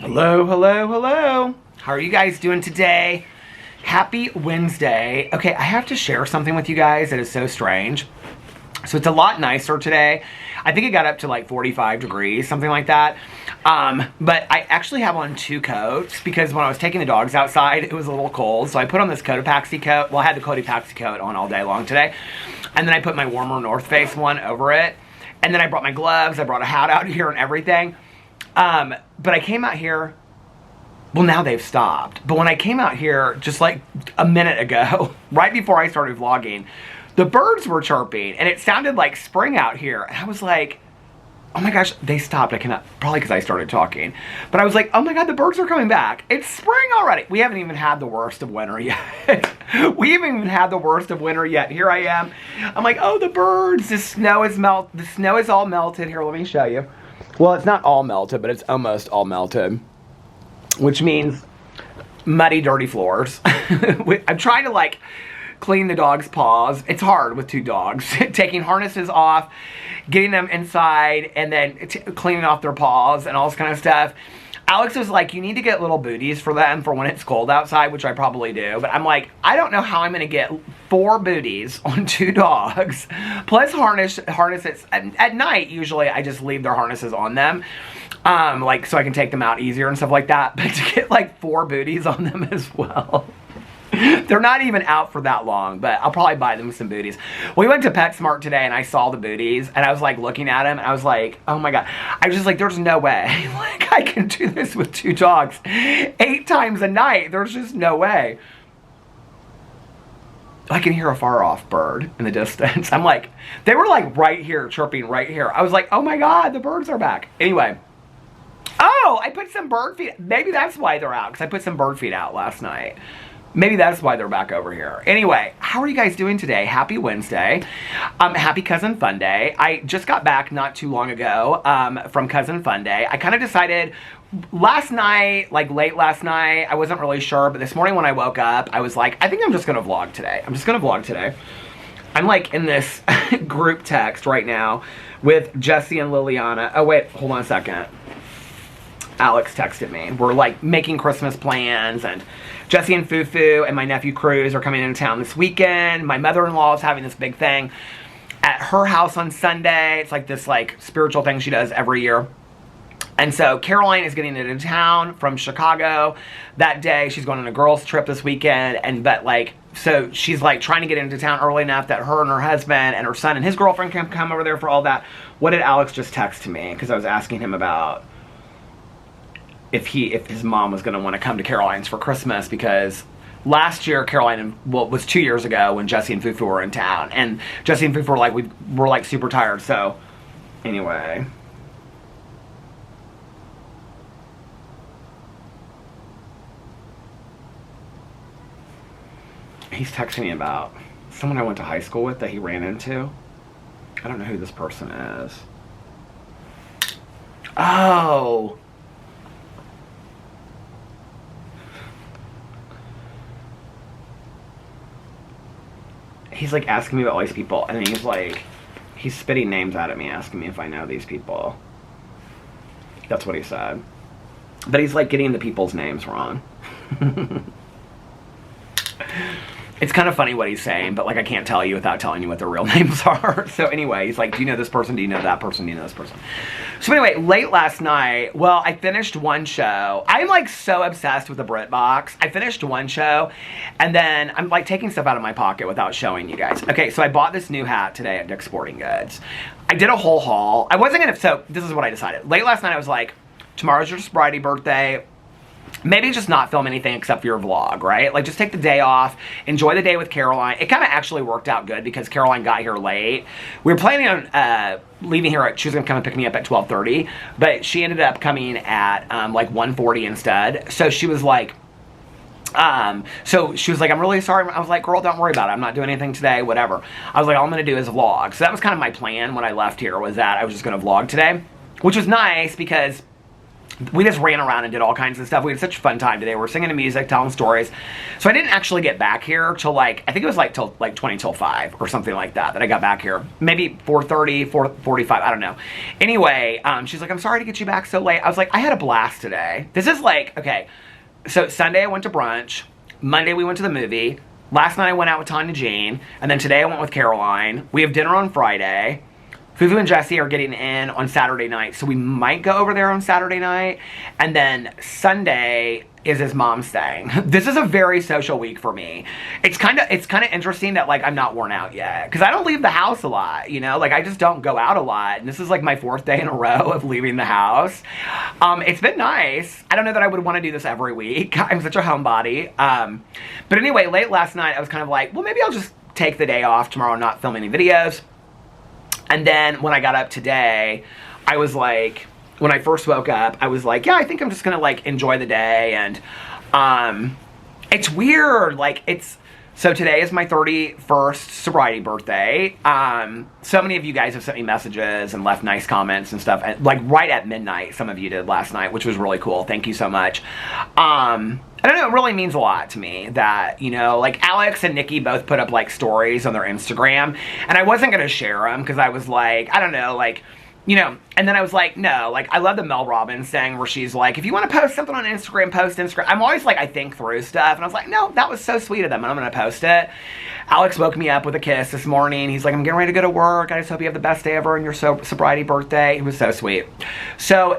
Hello, hello, hello. How are you guys doing today? Happy Wednesday. Okay, I have to share something with you guys that is so strange. So it's a lot nicer today. I think it got up to like 45 degrees, something like that. But I actually have on 2 coats because when I was taking the dogs outside, it was a little cold. So I put on this Cotopaxi coat. Well, I had the Cotopaxi coat on all day long today. And then I put my warmer North Face one over it. And then I brought my gloves. I brought a hat out here and everything. But I came out here, well, now they've stopped. But when I came out here just like a minute ago, right before I started vlogging, the birds were chirping and it sounded like spring out here. And I was like, oh my gosh, they stopped. I cannot, probably because I started talking. But I was like, oh my God, the birds are coming back. It's spring already. We haven't even had the worst of winter yet. We haven't even had the worst of winter yet. Here I am. I'm like, oh, the birds, the snow is all melted. Here, let me show you. Well, it's not all melted, but it's almost all melted, which means muddy, dirty floors. I'm trying to like clean the dog's paws. It's hard with 2 dogs. Taking harnesses off, getting them inside, and then cleaning off their paws and all this kind of stuff. Alex was like, you need to get little booties for them for when it's cold outside, which I probably do. But I'm like, I don't know how I'm going to get 4 booties on 2 dogs. Plus harnesses. At night, usually, I just leave their harnesses on them. Like, so I can take them out easier and stuff like that. But to get like 4 booties on them as well. They're not even out for that long, but I'll probably buy them some booties. We went to PetSmart today and I saw the booties and I was like looking at them and I was like, oh my God. I was just like, there's no way. Like I can do this with 2 dogs 8 times a night. There's just no way. I can hear a far off bird in the distance. I'm like, they were like right here, chirping right here. I was like, oh my God, the birds are back. Anyway. Oh, I put some bird feed. Maybe that's why they're out because I put some bird feed out last night. Maybe that's why they're back over here. Anyway, how are you guys doing today? Happy Wednesday. Happy Cousin Fun Day. I just got back not too long ago from Cousin Fun Day. I kind of decided last night, like late last night, I wasn't really sure, but this morning when I woke up, I was like, I think I'm just going to vlog today. I'm like in this group text right now with Jesse and Liliana. Oh wait, hold on a second. Alex texted me. We're like making Christmas plans and Jesse and Fufu and my nephew Cruz are coming into town this weekend. My mother-in-law is having this big thing at her house on Sunday. It's like this like spiritual thing she does every year. And so Caroline is getting into town from Chicago that day. She's going on a girls trip this weekend. So she's like trying to get into town early enough that her and her husband and her son and his girlfriend can come over there for all that. What did Alex just text to me? Because I was asking him about if his mom was going to want to come to Caroline's for Christmas, because last year Caroline, well, it was 2 years ago when Jesse and Fufu were in town, and Jesse and Fufu were like, we're like super tired. So anyway, he's texting me about someone I went to high school with that he ran into. I don't know who this person is. Oh, he's like asking me about all these people, and he's spitting names out at me, asking me if I know these people. That's what he said. But he's like getting the people's names wrong. It's kind of funny what he's saying, but like I can't tell you without telling you what their real names are. So anyway, he's like, do you know this person? Do you know that person? Do you know this person? So anyway, late last night, well, I finished one show. I'm like so obsessed with the BritBox. I finished one show, and then I'm like taking stuff out of my pocket without showing you guys. Okay, so I bought this new hat today at Dick's Sporting Goods. I did a whole haul. I wasn't gonna, so this is what I decided. Late last night I was like, tomorrow's your sobriety birthday. Maybe just not film anything except for your vlog, right? Like just take the day off, enjoy the day with Caroline. It kind of actually worked out good because Caroline got here late. We were planning on leaving here she was gonna come and pick me up at 12:30, but she ended up coming at like 1:40 instead. So she was like, I'm really sorry. I was like, girl, don't worry about it. I'm not doing anything today, whatever. I was like, all I'm gonna do is vlog. So that was kind of my plan when I left here, was that I was just gonna vlog today, which was nice because we just ran around and did all kinds of stuff. We had such a fun time today. We were singing to music, telling stories. So I didn't actually get back here till like, I think it was like till like 20 till 5 or something like that I got back here. Maybe 4:30, 4:45, I don't know. Anyway, she's like, I'm sorry to get you back so late. I was like, I had a blast today. This is like, okay, so Sunday I went to brunch. Monday we went to the movie. Last night I went out with Tanya Jean. And then today I went with Caroline. We have dinner on Friday. Fufu and Jesse are getting in on Saturday night, so we might go over there on Saturday night. And then Sunday is his mom's thing. This is a very social week for me. It's kind of interesting that like I'm not worn out yet, because I don't leave the house a lot, you know, like I just don't go out a lot. And this is like my 4th day in a row of leaving the house. It's been nice. I don't know that I would want to do this every week. I'm such a homebody. But anyway, late last night I was kind of like, well, maybe I'll just take the day off tomorrow and not film any videos. And then when I got up today, I was like, when I first woke up, I was like, yeah, I think I'm just gonna like enjoy the day. And it's weird, like so today is my 31st sobriety birthday. So many of you guys have sent me messages and left nice comments and stuff, and like right at midnight, some of you did last night, which was really cool. Thank you so much. I don't know, it really means a lot to me that, you know, like Alex and Nikki both put up like stories on their Instagram, and I wasn't gonna share them because I was like, I don't know, like, you know, and then I was like, no, like I love the Mel Robbins thing where she's like, if you want to post something on Instagram, post Instagram. I'm always like, I think through stuff, and I was like, no, that was so sweet of them, and I'm gonna post it. Alex woke me up with a kiss this morning. He's like, I'm getting ready to go to work. I just hope you have the best day ever on your sobriety birthday. It was so sweet. So,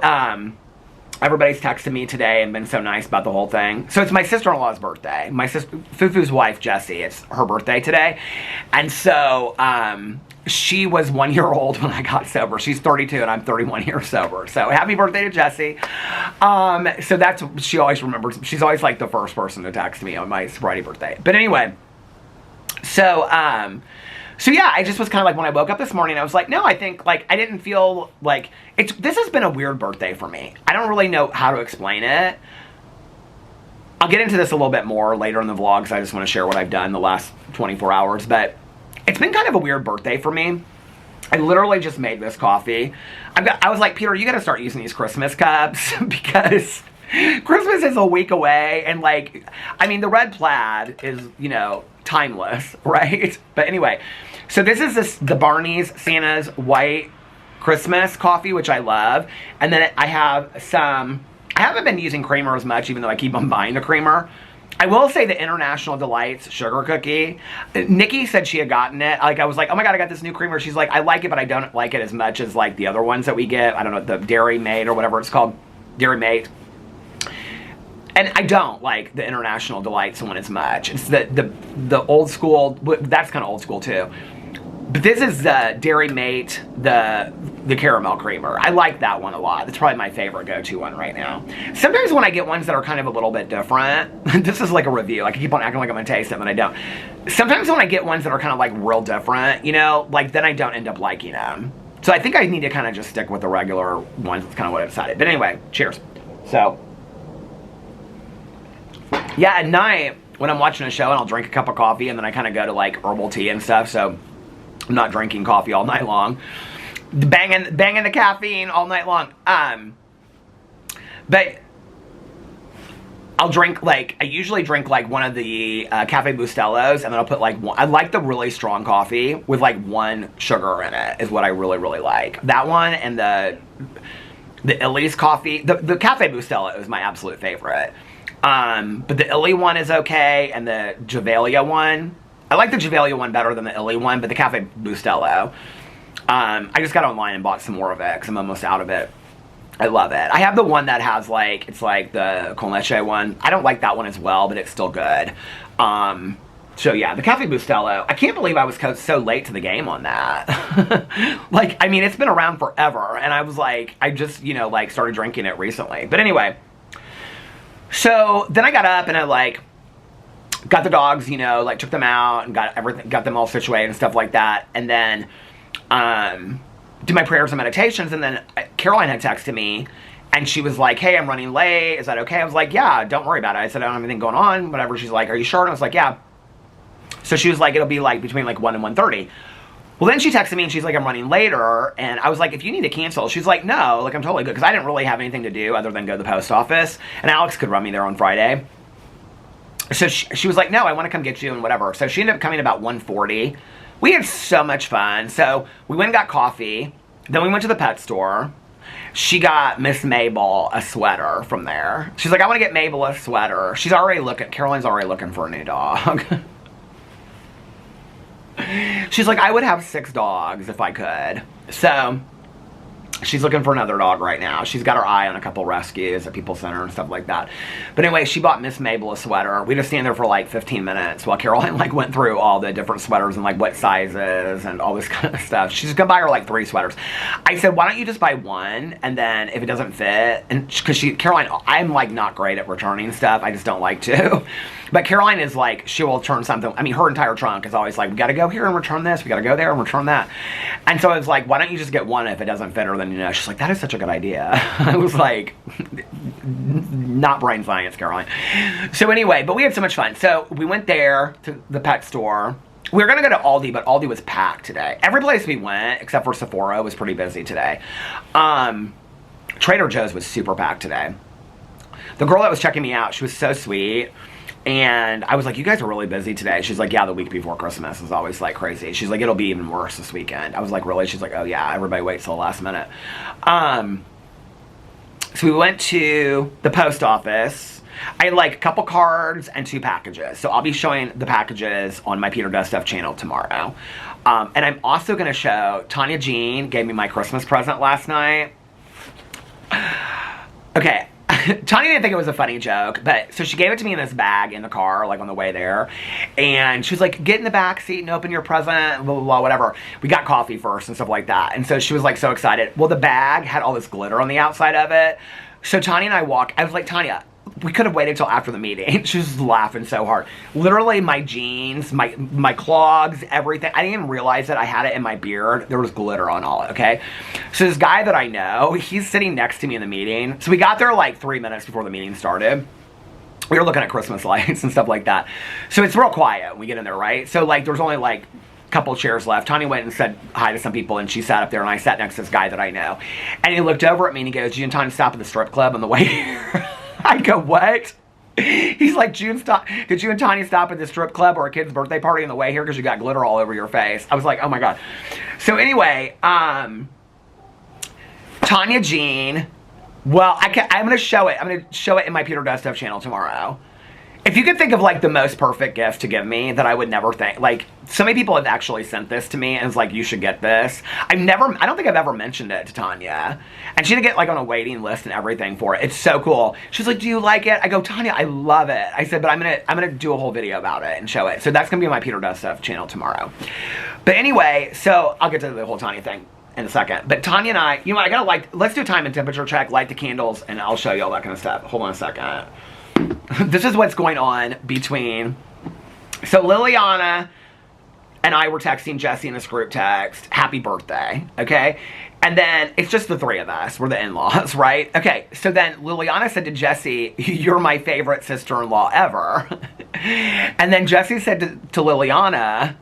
everybody's texted me today and been so nice about the whole thing. So it's my sister-in-law's birthday. My sister, Fufu's wife, Jessie, it's her birthday today. And so, she was 1 year old when I got sober. She's 32 and I'm 31 years sober. So happy birthday to Jessie. So that's, she always remembers, she's always like the first person to text me on my sobriety birthday. But anyway, so yeah, I just was kind of like, when I woke up this morning, I was like, no, I think, like, I didn't feel like, this has been a weird birthday for me. I don't really know how to explain it. I'll get into this a little bit more later in the vlog, because I just want to share what I've done the last 24 hours, but it's been kind of a weird birthday for me. I literally just made this coffee. I was like, Peter, you got to start using these Christmas cups, because Christmas is a week away, and like, I mean, the red plaid is, you know, timeless, right? But anyway, so this is the Barney's Santa's white Christmas coffee, which I love. And then I have some, I haven't been using creamer as much, even though I keep on buying the creamer. I will say the International Delights sugar cookie. Nikki said she had gotten it. Like, I was like, oh my God, I got this new creamer. She's like, I like it, but I don't like it as much as like the other ones that we get. I don't know, the Dairy Mate or whatever it's called. Dairy Mate. And I don't like the International Delights one as much. It's the old school, that's kind of old school too. But this is the Dairy Mate, the caramel creamer. I like that one a lot. That's probably my favorite go-to one right now. Sometimes when I get ones that are kind of a little bit different, this is like a review. I can keep on acting like I'm gonna taste them, and I don't. Sometimes when I get ones that are kind of like real different, you know, like then I don't end up liking them. So I think I need to kind of just stick with the regular ones. That's kind of what I decided. But anyway, cheers. So, yeah, at night when I'm watching a show and I'll drink a cup of coffee, and then I kind of go to like herbal tea and stuff. So I'm not drinking coffee all night long. Banging the caffeine all night long. But I'll drink like, I usually drink like one of the Cafe Bustelos, and then I'll put like one, I like the really strong coffee with like 1 sugar in it is what I really, really like. That one and the Illy's coffee. The Cafe Bustelo is my absolute favorite. But the Illy one is okay, and the Javalia one, I like the Javalia one better than the Illy one, but the Cafe Bustelo, I just got online and bought some more of it because I'm almost out of it. I love it. I have the one that has like, it's like the con leche one. I don't like that one as well, but it's still good. So yeah, the Cafe Bustelo, I can't believe I was so late to the game on that. Like, I mean, it's been around forever, and I was like, I just, you know, like started drinking it recently. But anyway, so then I got up and I like got the dogs, you know, like took them out and got them all situated and stuff like that. And then did my prayers and meditations. And then Caroline had texted me, and she was like, hey, I'm running late. Is that okay? I was like, yeah, don't worry about it. I said, I don't have anything going on, whatever. She's like, are you sure? And I was like, yeah. So she was like, it'll be like between like 1 and 1:30. Well, then she texted me and she's like, I'm running later. And I was like, if you need to cancel, she's like, no, like I'm totally good. Because I didn't really have anything to do other than go to the post office. And Alex could run me there on Friday. So she was like, no, I want to come get you and whatever. So she ended up coming about 1:40. We had so much fun. So we went and got coffee. Then we went to the pet store. She got Miss Mabel a sweater from there. She's like, I want to get Mabel a sweater. Caroline's already looking for a new dog. She's like, I would have 6 dogs if I could. So she's looking for another dog right now. She's got her eye on a couple rescues at People Center and stuff like that. But anyway, she bought Miss Mabel a sweater. We just stand there for like 15 minutes while Caroline like went through all the different sweaters and like what sizes and all this kind of stuff. She's gonna buy her like 3 sweaters. I said, why don't you just buy one, and then if it doesn't fit, and because Caroline, I'm like not great at returning stuff. I just don't like to. But Caroline is like, she will return something. I mean, her entire trunk is always like, we got to go here and return this. We got to go there and return that. And so I was like, why don't you just get one if it doesn't fit her? Then, you know, she's like, that is such a good idea. I was like, not brain science, Caroline. So anyway, but we had so much fun. So we went there to the pet store. We were going to go to Aldi, but Aldi was packed today. Every place we went, except for Sephora, was pretty busy today. Trader Joe's was super packed today. The girl that was checking me out, she was so sweet. And I was like, you guys are really busy today. She's like, yeah, the week before Christmas is always like crazy. She's like, it'll be even worse this weekend. I was like, really? She's like, oh yeah, everybody waits till the last minute. So we went to the post office. I had like a couple cards and 2 packages. So I'll be showing the packages on my Peter Does Stuff channel tomorrow. And I'm also going to show, Tanya Jean gave me my Christmas present last night. Okay. Tanya didn't think it was a funny joke, but so she gave it to me in this bag in the car, like on the way there, and she was like, get in the back seat and open your present, blah, blah, blah, whatever. We got coffee first and stuff like that, and so she was like so excited. Well, the bag had all this glitter on the outside of it, so Tanya and I was like, Tanya, we could have waited till after the meeting. She was laughing so hard. Literally, my jeans, my clogs, everything. I didn't even realize that I had it in my beard. There was glitter on all it, okay? So this guy that I know, he's sitting next to me in the meeting. So we got there like 3 minutes before the meeting started. We were looking at Christmas lights and stuff like that. So it's real quiet when we get in there, right? So like there was only like a couple chairs left. Tanya went and said hi to some people, and she sat up there, and I sat next to this guy that I know. And he looked over at me and he goes, did you and Tanya stop at the strip club on the way here? I go, what? He's like, did you and Tanya stop at the strip club or a kid's birthday party on the way here because you got glitter all over your face? I was like, oh my God. So anyway, Tanya Jean, well, I'm going to show it. I'm going to show it in my Peter Does Stuff channel tomorrow. If you could think of like the most perfect gift to give me that I would never think, like so many people have actually sent this to me and it's like, you should get this. I don't think I've ever mentioned it to Tanya. And she did get like on a waiting list and everything for it. It's so cool. She's like, do you like it? I go, Tanya, I love it. I said, but I'm gonna do a whole video about it and show it. So that's gonna be on my Peter Does Stuff channel tomorrow. But anyway, so I'll get to the whole Tanya thing in a second. But Tanya and I, you know what, let's do a time and temperature check, light the candles, and I'll show you all that kind of stuff. Hold on a second. This is what's going on between, so Liliana and I were texting Jesse in this group text, happy birthday, okay? And then it's just the 3 of us, we're the in-laws, right? Okay, so then Liliana said to Jesse, you're my favorite sister-in-law ever. And then Jesse said to Liliana,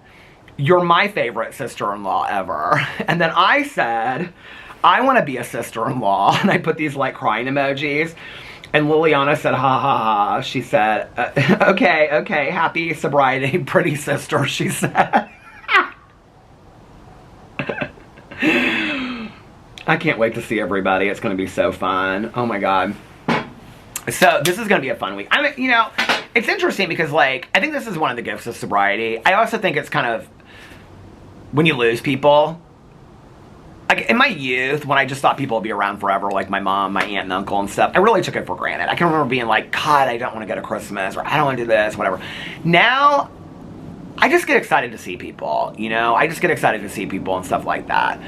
you're my favorite sister-in-law ever. And then I said, I want to be a sister-in-law. And I put these like crying emojis. And Liliana said, ha ha ha. She said, okay, happy sobriety, pretty sister, she said. I can't wait to see everybody. It's going to be so fun. Oh my God. So this is going to be a fun week. I mean, you know, it's interesting because like, I think this is one of the gifts of sobriety. I also think it's kind of, when you lose people, like in my youth, when I just thought people would be around forever, like my mom, my aunt and uncle and stuff, I really took it for granted. I can remember being like, God, I don't want to go to Christmas, or I don't want to do this, whatever. Now, I just get excited to see people, you know? I just get excited to see people and stuff like that.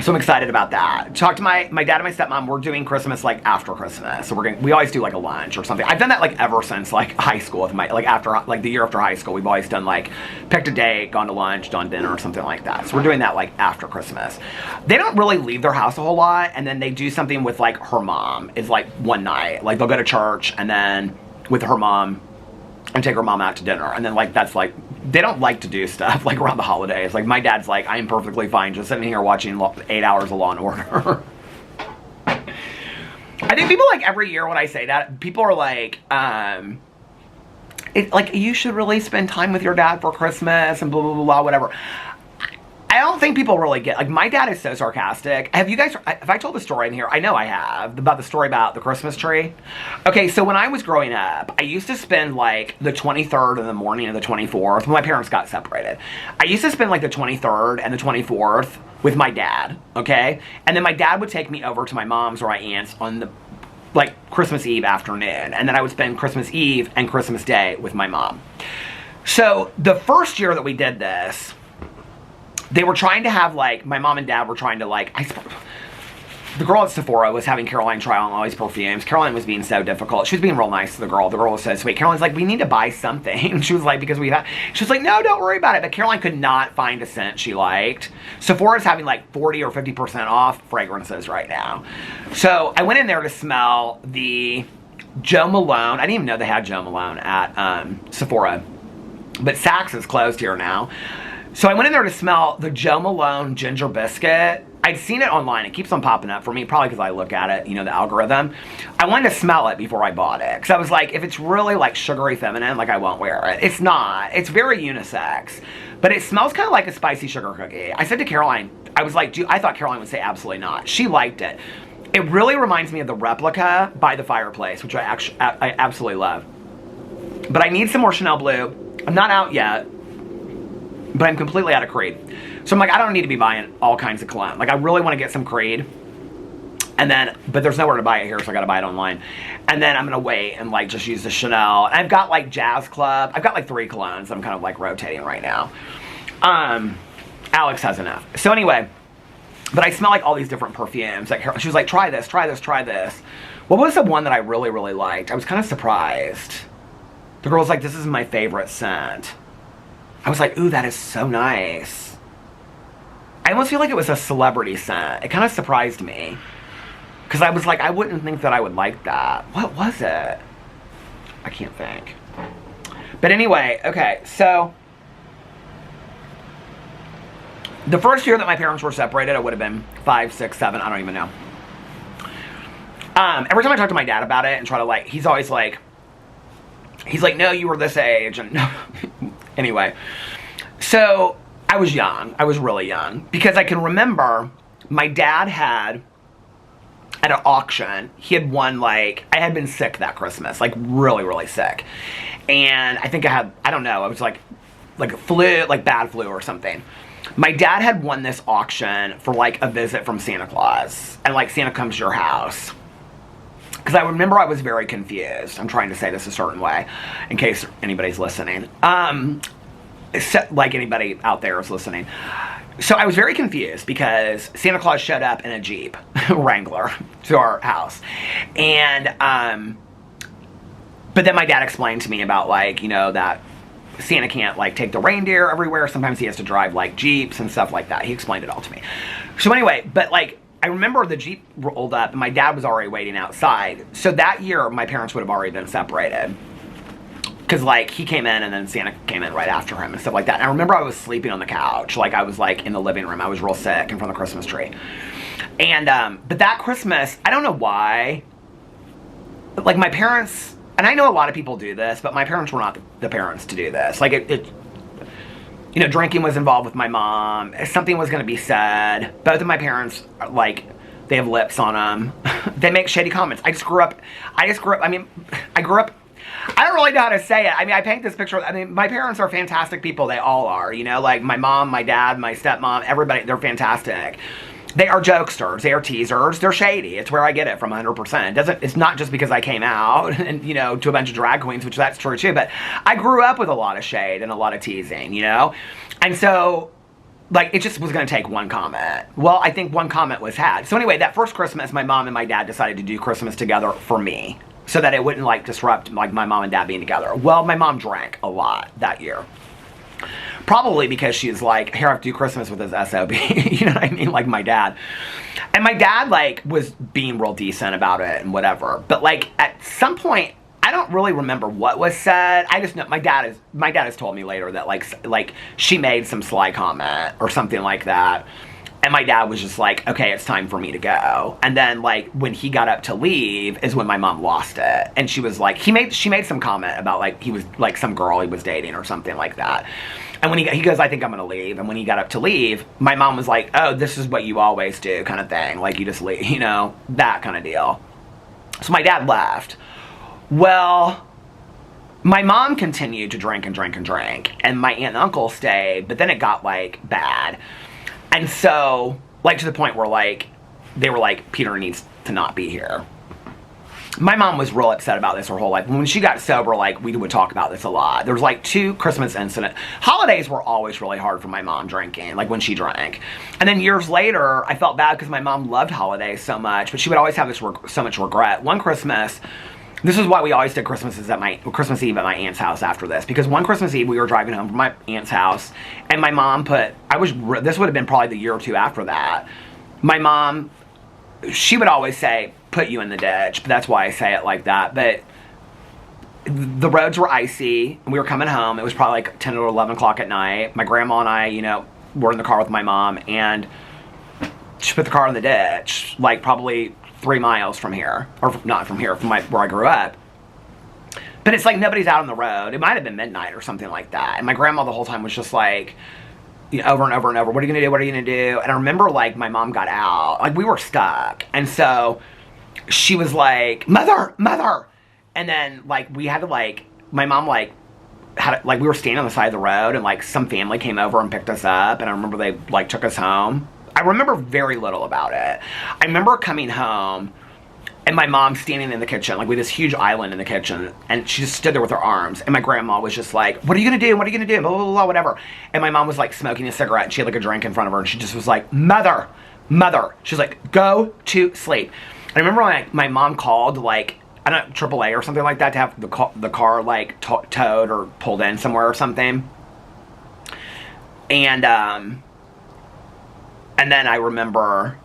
So I'm excited about that. Talked to my dad and my stepmom. We're doing Christmas like after Christmas. So we always do like a lunch or something. I've done that like ever since like high school with like the year after high school. We've always done like picked a date, gone to lunch, done dinner or something like that. So we're doing that like after Christmas. They don't really leave their house a whole lot, and then they do something with like her mom. It's like one night. Like they'll go to church and then with her mom and take her mom out to dinner. And then, like, that's like, they don't like to do stuff like around the holidays. Like, my dad's like, I am perfectly fine just sitting here watching 8 hours of Law and Order. I think people, like, every year when I say that, people are like, like, you should really spend time with your dad for Christmas and blah, blah, blah, blah, whatever. I don't think people really get, like, my dad is so sarcastic. Have I told the story in here? I know I have, about the story about the Christmas tree. Okay, so when I was growing up, I used to spend, like, the 23rd in the morning of the 24th, when my parents got separated. I used to spend, like, the 23rd and the 24th with my dad, okay? And then my dad would take me over to my mom's or my aunt's on the, like, Christmas Eve afternoon. And then I would spend Christmas Eve and Christmas Day with my mom. So the first year that we did this, they were trying to have, like, my mom and dad were trying to, like, the girl at Sephora was having Caroline try on all these perfumes. Caroline was being so difficult. She was being real nice to the girl. The girl was so sweet. Caroline's like, we need to buy something. She was like, because she was like, no, don't worry about it. But Caroline could not find a scent she liked. Sephora's having like 40 or 50% off fragrances right now. So I went in there to smell the Joe Malone. I didn't even know they had Joe Malone at Sephora. But Saks is closed here now. So I went in there to smell the Joe Malone Ginger Biscuit. I'd seen it online. It keeps on popping up for me, probably because I look at it, you know, the algorithm. I wanted to smell it before I bought it. Because I was like, if it's really, like, sugary feminine, like, I won't wear it. It's not. It's very unisex. But it smells kind of like a spicy sugar cookie. I said to Caroline, I was like, I thought Caroline would say absolutely not. She liked it. It really reminds me of the Replica by the Fireplace, which I absolutely love. But I need some more Chanel Blue. I'm not out yet. But I'm completely out of Creed. So I'm like, I don't need to be buying all kinds of cologne. Like, I really want to get some Creed. And then, but there's nowhere to buy it here, so I got to buy it online. And then I'm going to wait and, like, just use the Chanel. And I've got, like, Jazz Club. I've got, like, 3 colognes I'm kind of, like, rotating right now. Alex has enough. So anyway, but I smell, like, all these different perfumes. Like, she was like, try this, try this, try this. What was the one that I really, really liked? I was kind of surprised. The girl's like, this is my favorite scent. I was like, ooh, that is so nice. I almost feel like it was a celebrity scent. It kind of surprised me. Because I was like, I wouldn't think that I would like that. What was it? I can't think. But anyway, okay, so the first year that my parents were separated, I would have been 5, 6, 7, I don't even know. Every time I talk to my dad about it and try to, like, he's always like, no, you were this age, and no. Anyway, so I was young. I was really young. Because I can remember my dad had, at an auction, he had won, like, I had been sick that Christmas. Like, really, really sick. And I think I had, I don't know, I was like flu, like bad flu or something. My dad had won this auction for, like, a visit from Santa Claus. And, like, Santa comes to your house. Because I remember I was very confused. I'm trying to say this a certain way, in case anybody's listening. Like anybody out there is listening. So I was very confused because Santa Claus showed up in a Jeep Wrangler to our house. And, but then my dad explained to me about, like, you know, that Santa can't, like, take the reindeer everywhere. Sometimes he has to drive, like, Jeeps and stuff like that. He explained it all to me. So anyway, but, like, I remember the Jeep rolled up and my dad was already waiting outside. So that year, my parents would have already been separated. Because, like, he came in and then Santa came in right after him and stuff like that. And I remember I was sleeping on the couch. Like, I was, like, in the living room. I was real sick in front of the Christmas tree. And, but that Christmas, I don't know why, but, like, my parents, and I know a lot of people do this, but my parents were not the parents to do this. Like, you know, drinking was involved with my mom. Something was going to be said. Both of my parents, like, they have lips on them. They make shady comments. I grew up, I don't really know how to say it. I mean, I paint this picture. I mean, my parents are fantastic people. They all are, you know, like my mom, my dad, my stepmom, everybody, they're fantastic. They are jokesters. They are teasers. They're shady. It's where I get it from 100%. It's not just because I came out and, you know, to a bunch of drag queens, which that's true too, but I grew up with a lot of shade and a lot of teasing, you know? And so, like, it just was going to take one comment. Well, I think one comment was had. So anyway, that first Christmas, my mom and my dad decided to do Christmas together for me so that it wouldn't, like, disrupt, like, my mom and dad being together. Well, my mom drank a lot that year. Probably because she's like, here, I have to do Christmas with this SOB. You know what I mean? Like my dad. And my dad, like, was being real decent about it and whatever. But, like, at some point, I don't really remember what was said. I just know my dad has told me later that like she made some sly comment or something like that. And my dad was just like, okay, it's time for me to go. And then like when he got up to leave is when my mom lost it. And she was like, she made some comment about like he was like some girl he was dating or something like that. And when he goes, I think I'm gonna leave. And when he got up to leave, my mom was like, oh, this is what you always do kind of thing. Like you just leave, you know, that kind of deal. So my dad left. Well, my mom continued to drink and drink and drink. And my aunt and uncle stayed, but then it got like bad. And so, like, to the point where, like, they were like, Peter needs to not be here. My mom was real upset about this her whole life. When she got sober, like, we would talk about this a lot. There was, like, 2 Christmas incidents. Holidays were always really hard for my mom drinking, like, when she drank. And then years later, I felt bad because my mom loved holidays so much, but she would always have this so much regret. One Christmas... This is why we always did Christmas Eve at my aunt's house after this. Because one Christmas Eve, we were driving home from my aunt's house, and my mom this would have been probably the year or 2 after that. My mom, she would always say, put you in the ditch. But that's why I say it like that. But the roads were icy, and we were coming home. It was probably like 10 or 11 o'clock at night. My grandma and I, you know, were in the car with my mom, and she put the car in the ditch, like probably 3 miles from here, or not from here, from where I grew up. But it's like nobody's out on the road. It might have been midnight or something like that. And my grandma the whole time was just like, you know, over and over and over, what are you gonna do? What are you gonna do? And I remember like my mom got out, like we were stuck. And so she was like, mother. And then like we had to like, my mom like, we were standing on the side of the road and like some family came over and picked us up. And I remember they like took us home. I remember very little about it. I remember coming home and my mom standing in the kitchen, like with this huge island in the kitchen, and she just stood there with her arms, and my grandma was just like, what are you gonna do? What are you gonna do? Blah, blah, blah, whatever. And my mom was like smoking a cigarette, and she had like a drink in front of her, and she just was like, mother. She's like, go to sleep. And I remember my mom called like, I don't know, AAA or something like that to have the car like towed or pulled in somewhere or something. And then I remember,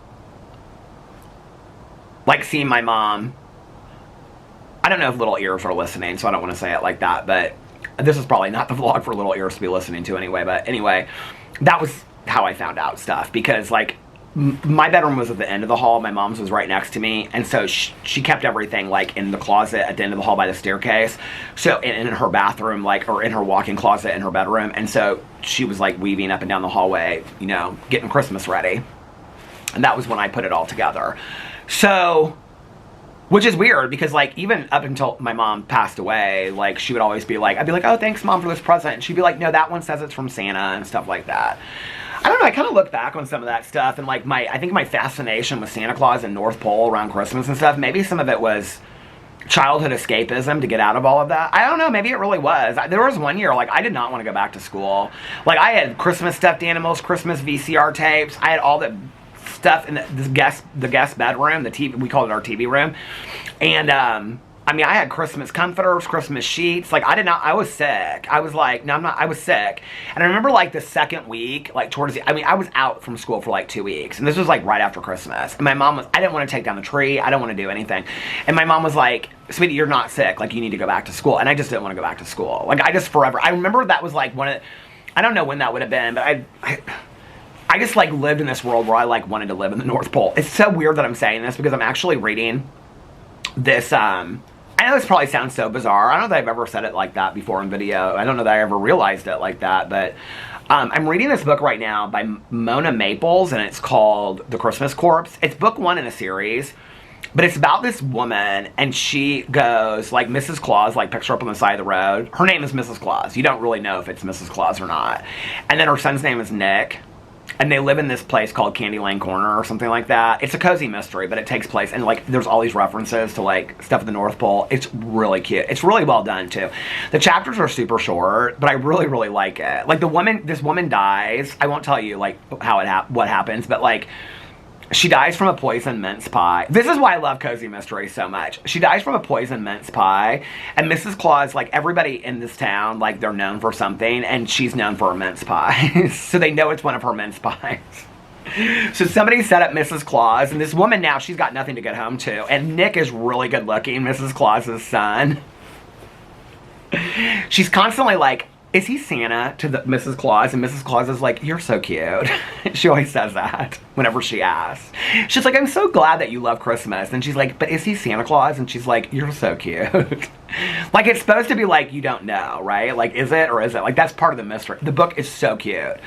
like, seeing my mom. I don't know if little ears are listening, so I don't want to say it like that, but this is probably not the vlog for little ears to be listening to anyway. But anyway, that was how I found out stuff, because, like, my bedroom was at the end of the hall. My mom's was right next to me, and so she kept everything, like, in the closet at the end of the hall by the staircase. So, in her bathroom, like, or in her walk-in closet in her bedroom. And so she was, like, weaving up and down the hallway, you know, getting Christmas ready. And that was when I put it all together. So, which is weird, because, like, even up until my mom passed away, like, she would always be like, I'd be like, oh, thanks, Mom, for this present. And she'd be like, no, that one says it's from Santa and stuff like that. I don't know, I kind of look back on some of that stuff, and like I think my fascination with Santa Claus and North Pole around Christmas and stuff, maybe some of it was childhood escapism to get out of all of that. I don't know, maybe it really was. There was one year, like, I did not want to go back to school. Like, I had Christmas stuffed animals, Christmas VCR tapes, I had all the stuff in the guest bedroom, the TV, we called it our TV room, and I mean, I had Christmas comforters, Christmas sheets. Like, I was sick. I was like, no, I'm not, I was sick. And I remember, like, the second week, like, I was out from school for, like, 2 weeks. And this was, like, right after Christmas. And my mom I didn't want to take down the tree. I don't want to do anything. And my mom was like, sweetie, you're not sick. Like, you need to go back to school. And I just didn't want to go back to school. Like, I remember that was, like, I don't know when that would have been, but I just, like, lived in this world where I, like, wanted to live in the North Pole. It's so weird that I'm saying this, because I'm actually reading this, I know this probably sounds so bizarre. I don't know that I've ever said it like that before in video. I don't know that I ever realized it like that, but I'm reading this book right now by Mona Maples, and it's called The Christmas Corpse. It's book 1 in a series, but it's about this woman, and she goes, like, Mrs. Claus, like, picks her up on the side of the road. Her name is Mrs. Claus. You don't really know if it's Mrs. Claus or not. And then her son's name is Nick. And they live in this place called Candy Lane Corner or something like that. It's a cozy mystery, but it takes place, and like there's all these references to like stuff at the North Pole. It's really cute. It's really well done too. The chapters are super short, but I really, really like it. Like this woman dies. I won't tell you like what happens, but like she dies from a poisoned mince pie. This is why I love cozy mysteries so much. She dies from a poisoned mince pie, and Mrs. Claus, like everybody in this town, like they're known for something, and she's known for her mince pie. So they know it's one of her mince pies. So somebody set up Mrs. Claus, and this woman now, she's got nothing to get home to. And Nick is really good looking, Mrs. Claus's son. She's constantly like, is he Santa to the Mrs. Claus? And Mrs. Claus is like, you're so cute. She always says that whenever she asks. She's like, I'm so glad that you love Christmas. And she's like, but is he Santa Claus? And she's like, you're so cute. Like, it's supposed to be like, you don't know, right? Like, is it or is it? Like, that's part of the mystery. The book is so cute.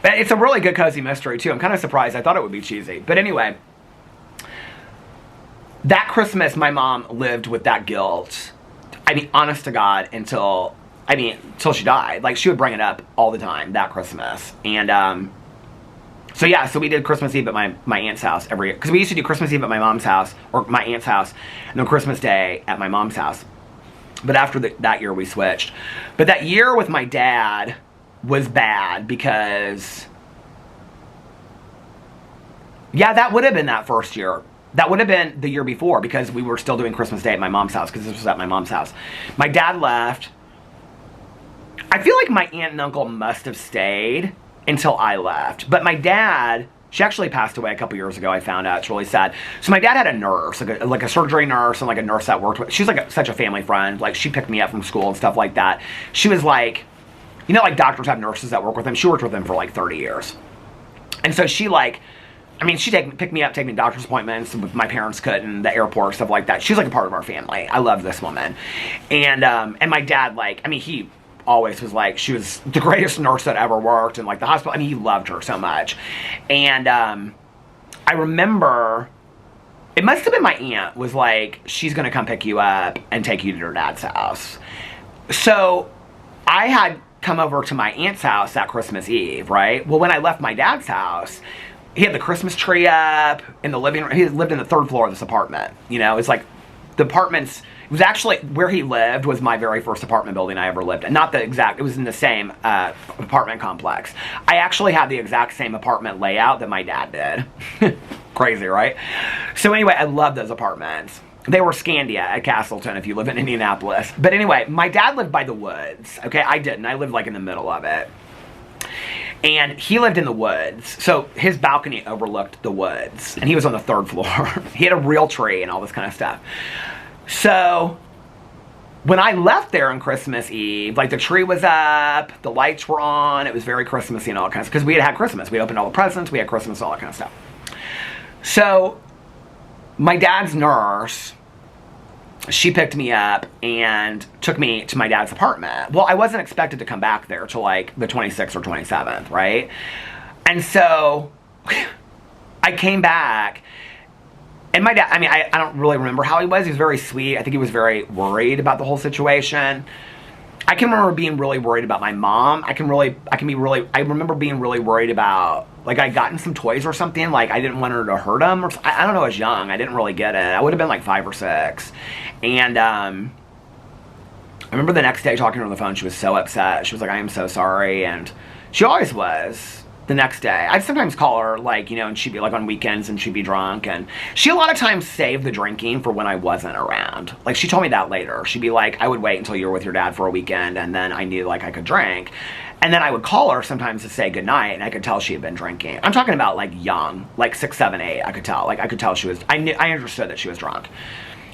But it's a really good cozy mystery, too. I'm kind of surprised. I thought it would be cheesy. But anyway, that Christmas, my mom lived with that guilt. I mean, honest to God, until she died. Like, she would bring it up all the time, that Christmas. And, so yeah, so we did Christmas Eve at my aunt's house every year. Because we used to do Christmas Eve at my mom's house, or my aunt's house, and then Christmas Day at my mom's house. But after that year, we switched. But that year with my dad was bad because, yeah, that would have been that first year. That would have been the year before, because we were still doing Christmas Day at my mom's house, because this was at my mom's house. My dad left. I feel like my aunt and uncle must have stayed until I left. But my dad, she actually passed away a couple years ago, I found out. It's really sad. So my dad had a nurse, like a surgery nurse, and like a nurse that worked with. She was like such a family friend. Like, she picked me up from school and stuff like that. She was like, you know, like doctors have nurses that work with them. She worked with them for like 30 years. And so she like, I mean, she picked me up, take me to doctor's appointments. My parents couldn't, the airport, stuff like that. She was like a part of our family. I love this woman. And my dad, like, I mean, he always was like, she was the greatest nurse that ever worked in like the hospital. I mean, he loved her so much. And I remember, it must have been my aunt was like, she's going to come pick you up and take you to her dad's house. So I had come over to my aunt's house that Christmas Eve, right? Well, when I left my dad's house, he had the Christmas tree up in the living room. He lived in the third floor of this apartment. You know, it's like the apartments, it was actually where he lived was my very first apartment building I ever lived in. Not the exact, it was in the same apartment complex. I actually had the exact same apartment layout that my dad did. Crazy, right? So anyway, I love those apartments. They were Scandia at Castleton if you live in Indianapolis. But anyway, my dad lived by the woods. Okay, I didn't. I lived like in the middle of it. And he lived in the woods, so his balcony overlooked the woods, and he was on the third floor. He had a real tree and all this kind of stuff. So when I left there on Christmas Eve, like the tree was up, the lights were on, it was very Christmassy and all that kind of stuff, because we had Christmas. We opened all the presents, we had Christmas, all that kind of stuff. So my dad's nurse, she picked me up and took me to my dad's apartment. Well, I wasn't expected to come back there till like the 26th or 27th, right? And so I came back, and my dad, I mean, I don't really remember how he was. He was very sweet. I think he was very worried about the whole situation. I can remember being really worried about my mom. I remember being really worried about, like, I'd gotten some toys or something, like, I didn't want her to hurt them, or I don't know, I was young, I didn't really get it. I would have been like 5 or 6, and, I remember the next day talking to her on the phone, she was so upset, she was like, I am so sorry, and she always was. The next day, I'd sometimes call her, like, you know, and she'd be like on weekends and she'd be drunk, and she a lot of times saved the drinking for when I wasn't around. Like, she told me that later. She'd be like, I would wait until you were with your dad for a weekend, and then I knew, like, I could drink. And then I would call her sometimes to say goodnight, and I could tell she had been drinking. I'm talking about, like, young, like 6, 7, 8, I could tell. Like, I could tell she was, I understood that she was drunk.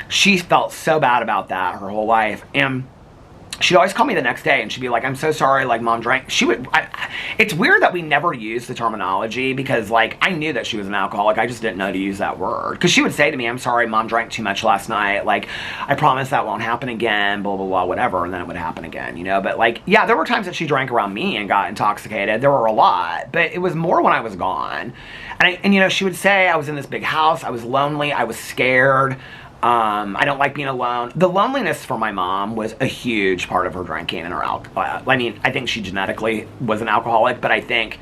She felt so bad about that her whole life, and she'd always call me the next day, and she'd be like, I'm so sorry, like, Mom drank. It's weird that we never used the terminology, because, like, I knew that she was an alcoholic. I just didn't know to use that word. Because she would say to me, I'm sorry, Mom drank too much last night. Like, I promise that won't happen again, blah, blah, blah, whatever. And then it would happen again, you know? But, like, yeah, there were times that she drank around me and got intoxicated. There were a lot. But it was more when I was gone. And you know, she would say I was in this big house. I was lonely. I was scared. I don't like being alone. The loneliness for my mom was a huge part of her drinking and her alcohol. I mean, I think she genetically was an alcoholic, but I think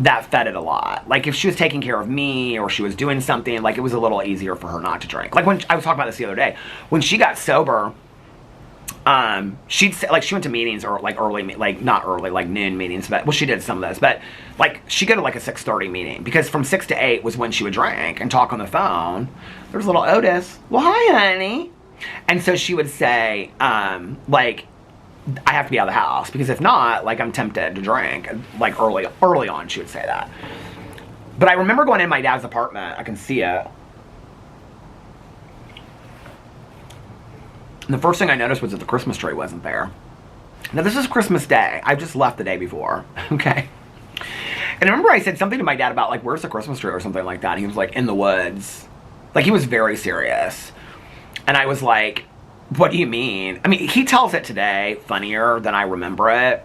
that fed it a lot. Like, if she was taking care of me or she was doing something, like, it was a little easier for her not to drink. Like, when I was talking about this the other day, when she got sober, she'd say, like, she went to meetings, or like early, like not early, like noon meetings, but, well, she did some of those, but like, she'd go to like a 6:30 meeting, because from 6 to 8 was when she would drink and talk on the phone. There's little Otis, well, hi, honey. And so she would say, like, I have to be out of the house, because if not, like, I'm tempted to drink. Like, early on, she would say that. But I remember going in my dad's apartment, I can see it. And the first thing I noticed was that the Christmas tree wasn't there. Now this is Christmas Day. I just left the day before, okay? And I remember I said something to my dad about like, where's the Christmas tree or something like that. And he was like, in the woods. Like he was very serious. And I was like, what do you mean? I mean, he tells it today funnier than I remember it.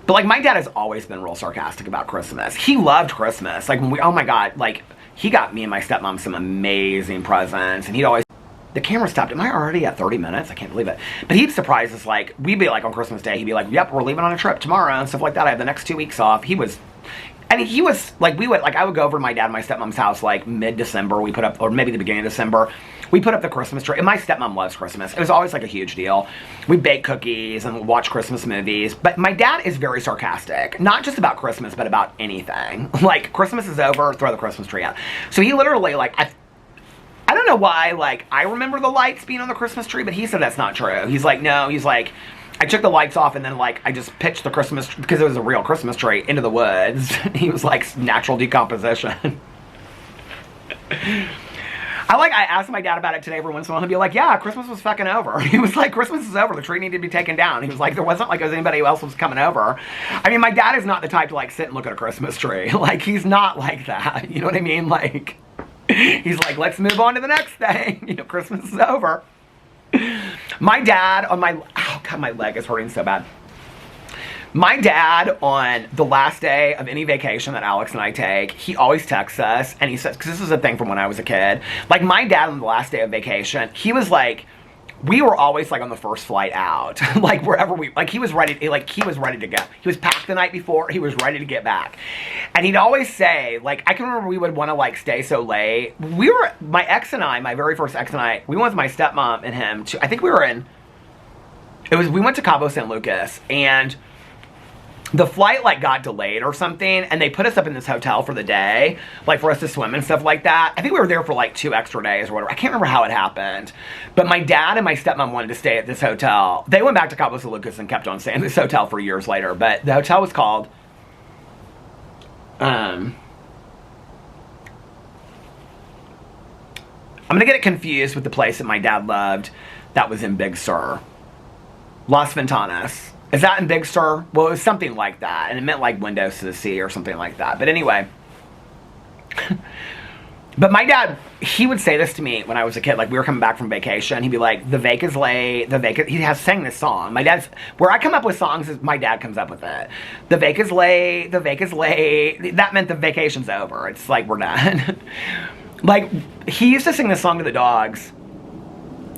But like my dad has always been real sarcastic about Christmas. He loved Christmas. Like when we, oh my God, like he got me and my stepmom some amazing presents. And he'd always, the camera stopped. Am I already at 30 minutes? I can't believe it. But he'd surprise us, like, we'd be like on Christmas Day, he'd be like, yep, we're leaving on a trip tomorrow and stuff like that. I have the next 2 weeks off. He was, I mean, he was, like, I would go over to my dad and my stepmom's house, like, mid-December, we put up, or maybe the beginning of December, we put up the Christmas tree, and my stepmom loves Christmas. It was always, like, a huge deal. We'd bake cookies and watch Christmas movies, but my dad is very sarcastic, not just about Christmas, but about anything. Like, Christmas is over, throw the Christmas tree out. So he literally, like, I don't know why, like, I remember the lights being on the Christmas tree, but he said that's not true. He's like, no, he's like, I took the lights off and then, like, I just pitched the Christmas, because it was a real Christmas tree, into the woods. He was like, natural decomposition. I asked my dad about it today every once in a while. He'd be like, yeah, Christmas was fucking over. He was like, Christmas is over. The tree needed to be taken down. He was like, there wasn't like anybody else was coming over. I mean, my dad is not the type to, like, sit and look at a Christmas tree. Like, he's not like that. You know what I mean? Like, he's like, let's move on to the next thing. You know, Christmas is over. My dad on my, oh God, my leg is hurting so bad. My dad on the last day of any vacation that Alex and I take, he always texts us and he says, because this is a thing from when I was a kid. Like my dad on the last day of vacation, he was like, we were always like on the first flight out, like wherever we, like he was ready to go. He was packed the night before, he was ready to get back. And he'd always say, like, I can remember we would want to like stay so late. We were, my ex and I, my very first ex and I, we went with my stepmom and him to, I think we were in, we went to Cabo San Lucas and the flight like got delayed or something and they put us up in this hotel for the day, like for us to swim and stuff like that. I think we were there for like 2 extra days or whatever. I can't remember how it happened. But my dad and my stepmom wanted to stay at this hotel. They went back to Cabo San Lucas and kept on staying at this hotel for years later. But the hotel was called, I'm gonna get it confused with the place that my dad loved that was in Big Sur. Las Ventanas. Is that in Big Sur? Well, it was something like that. And it meant like windows to the sea or something like that. But anyway. But my dad, he would say this to me when I was a kid. Like we were coming back from vacation. He'd be like, the vacant is late. He has sang this song. My dad's, where I come up with songs is my dad comes up with it. The vacant is late. The vacant is late. That meant the vacation's over. It's like we're done. Like he used to sing this song to the dogs.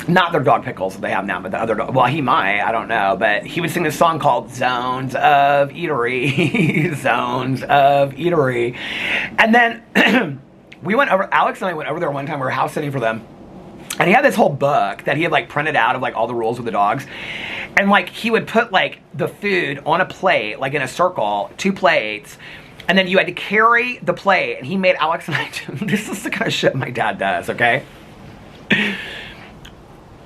Not their dog Pickles that they have now, but the other dog. Well, he might. I don't know. But he would sing this song called Zones of Eatery. Zones of Eatery. And then we went over, Alex and I went over there one time. We were house sitting for them. And he had this whole book that he had like printed out of like all the rules with the dogs. And like he would put like the food on a plate, like in a circle, 2 plates. And then you had to carry the plate. And he made Alex and I do, this is the kind of shit my dad does, okay?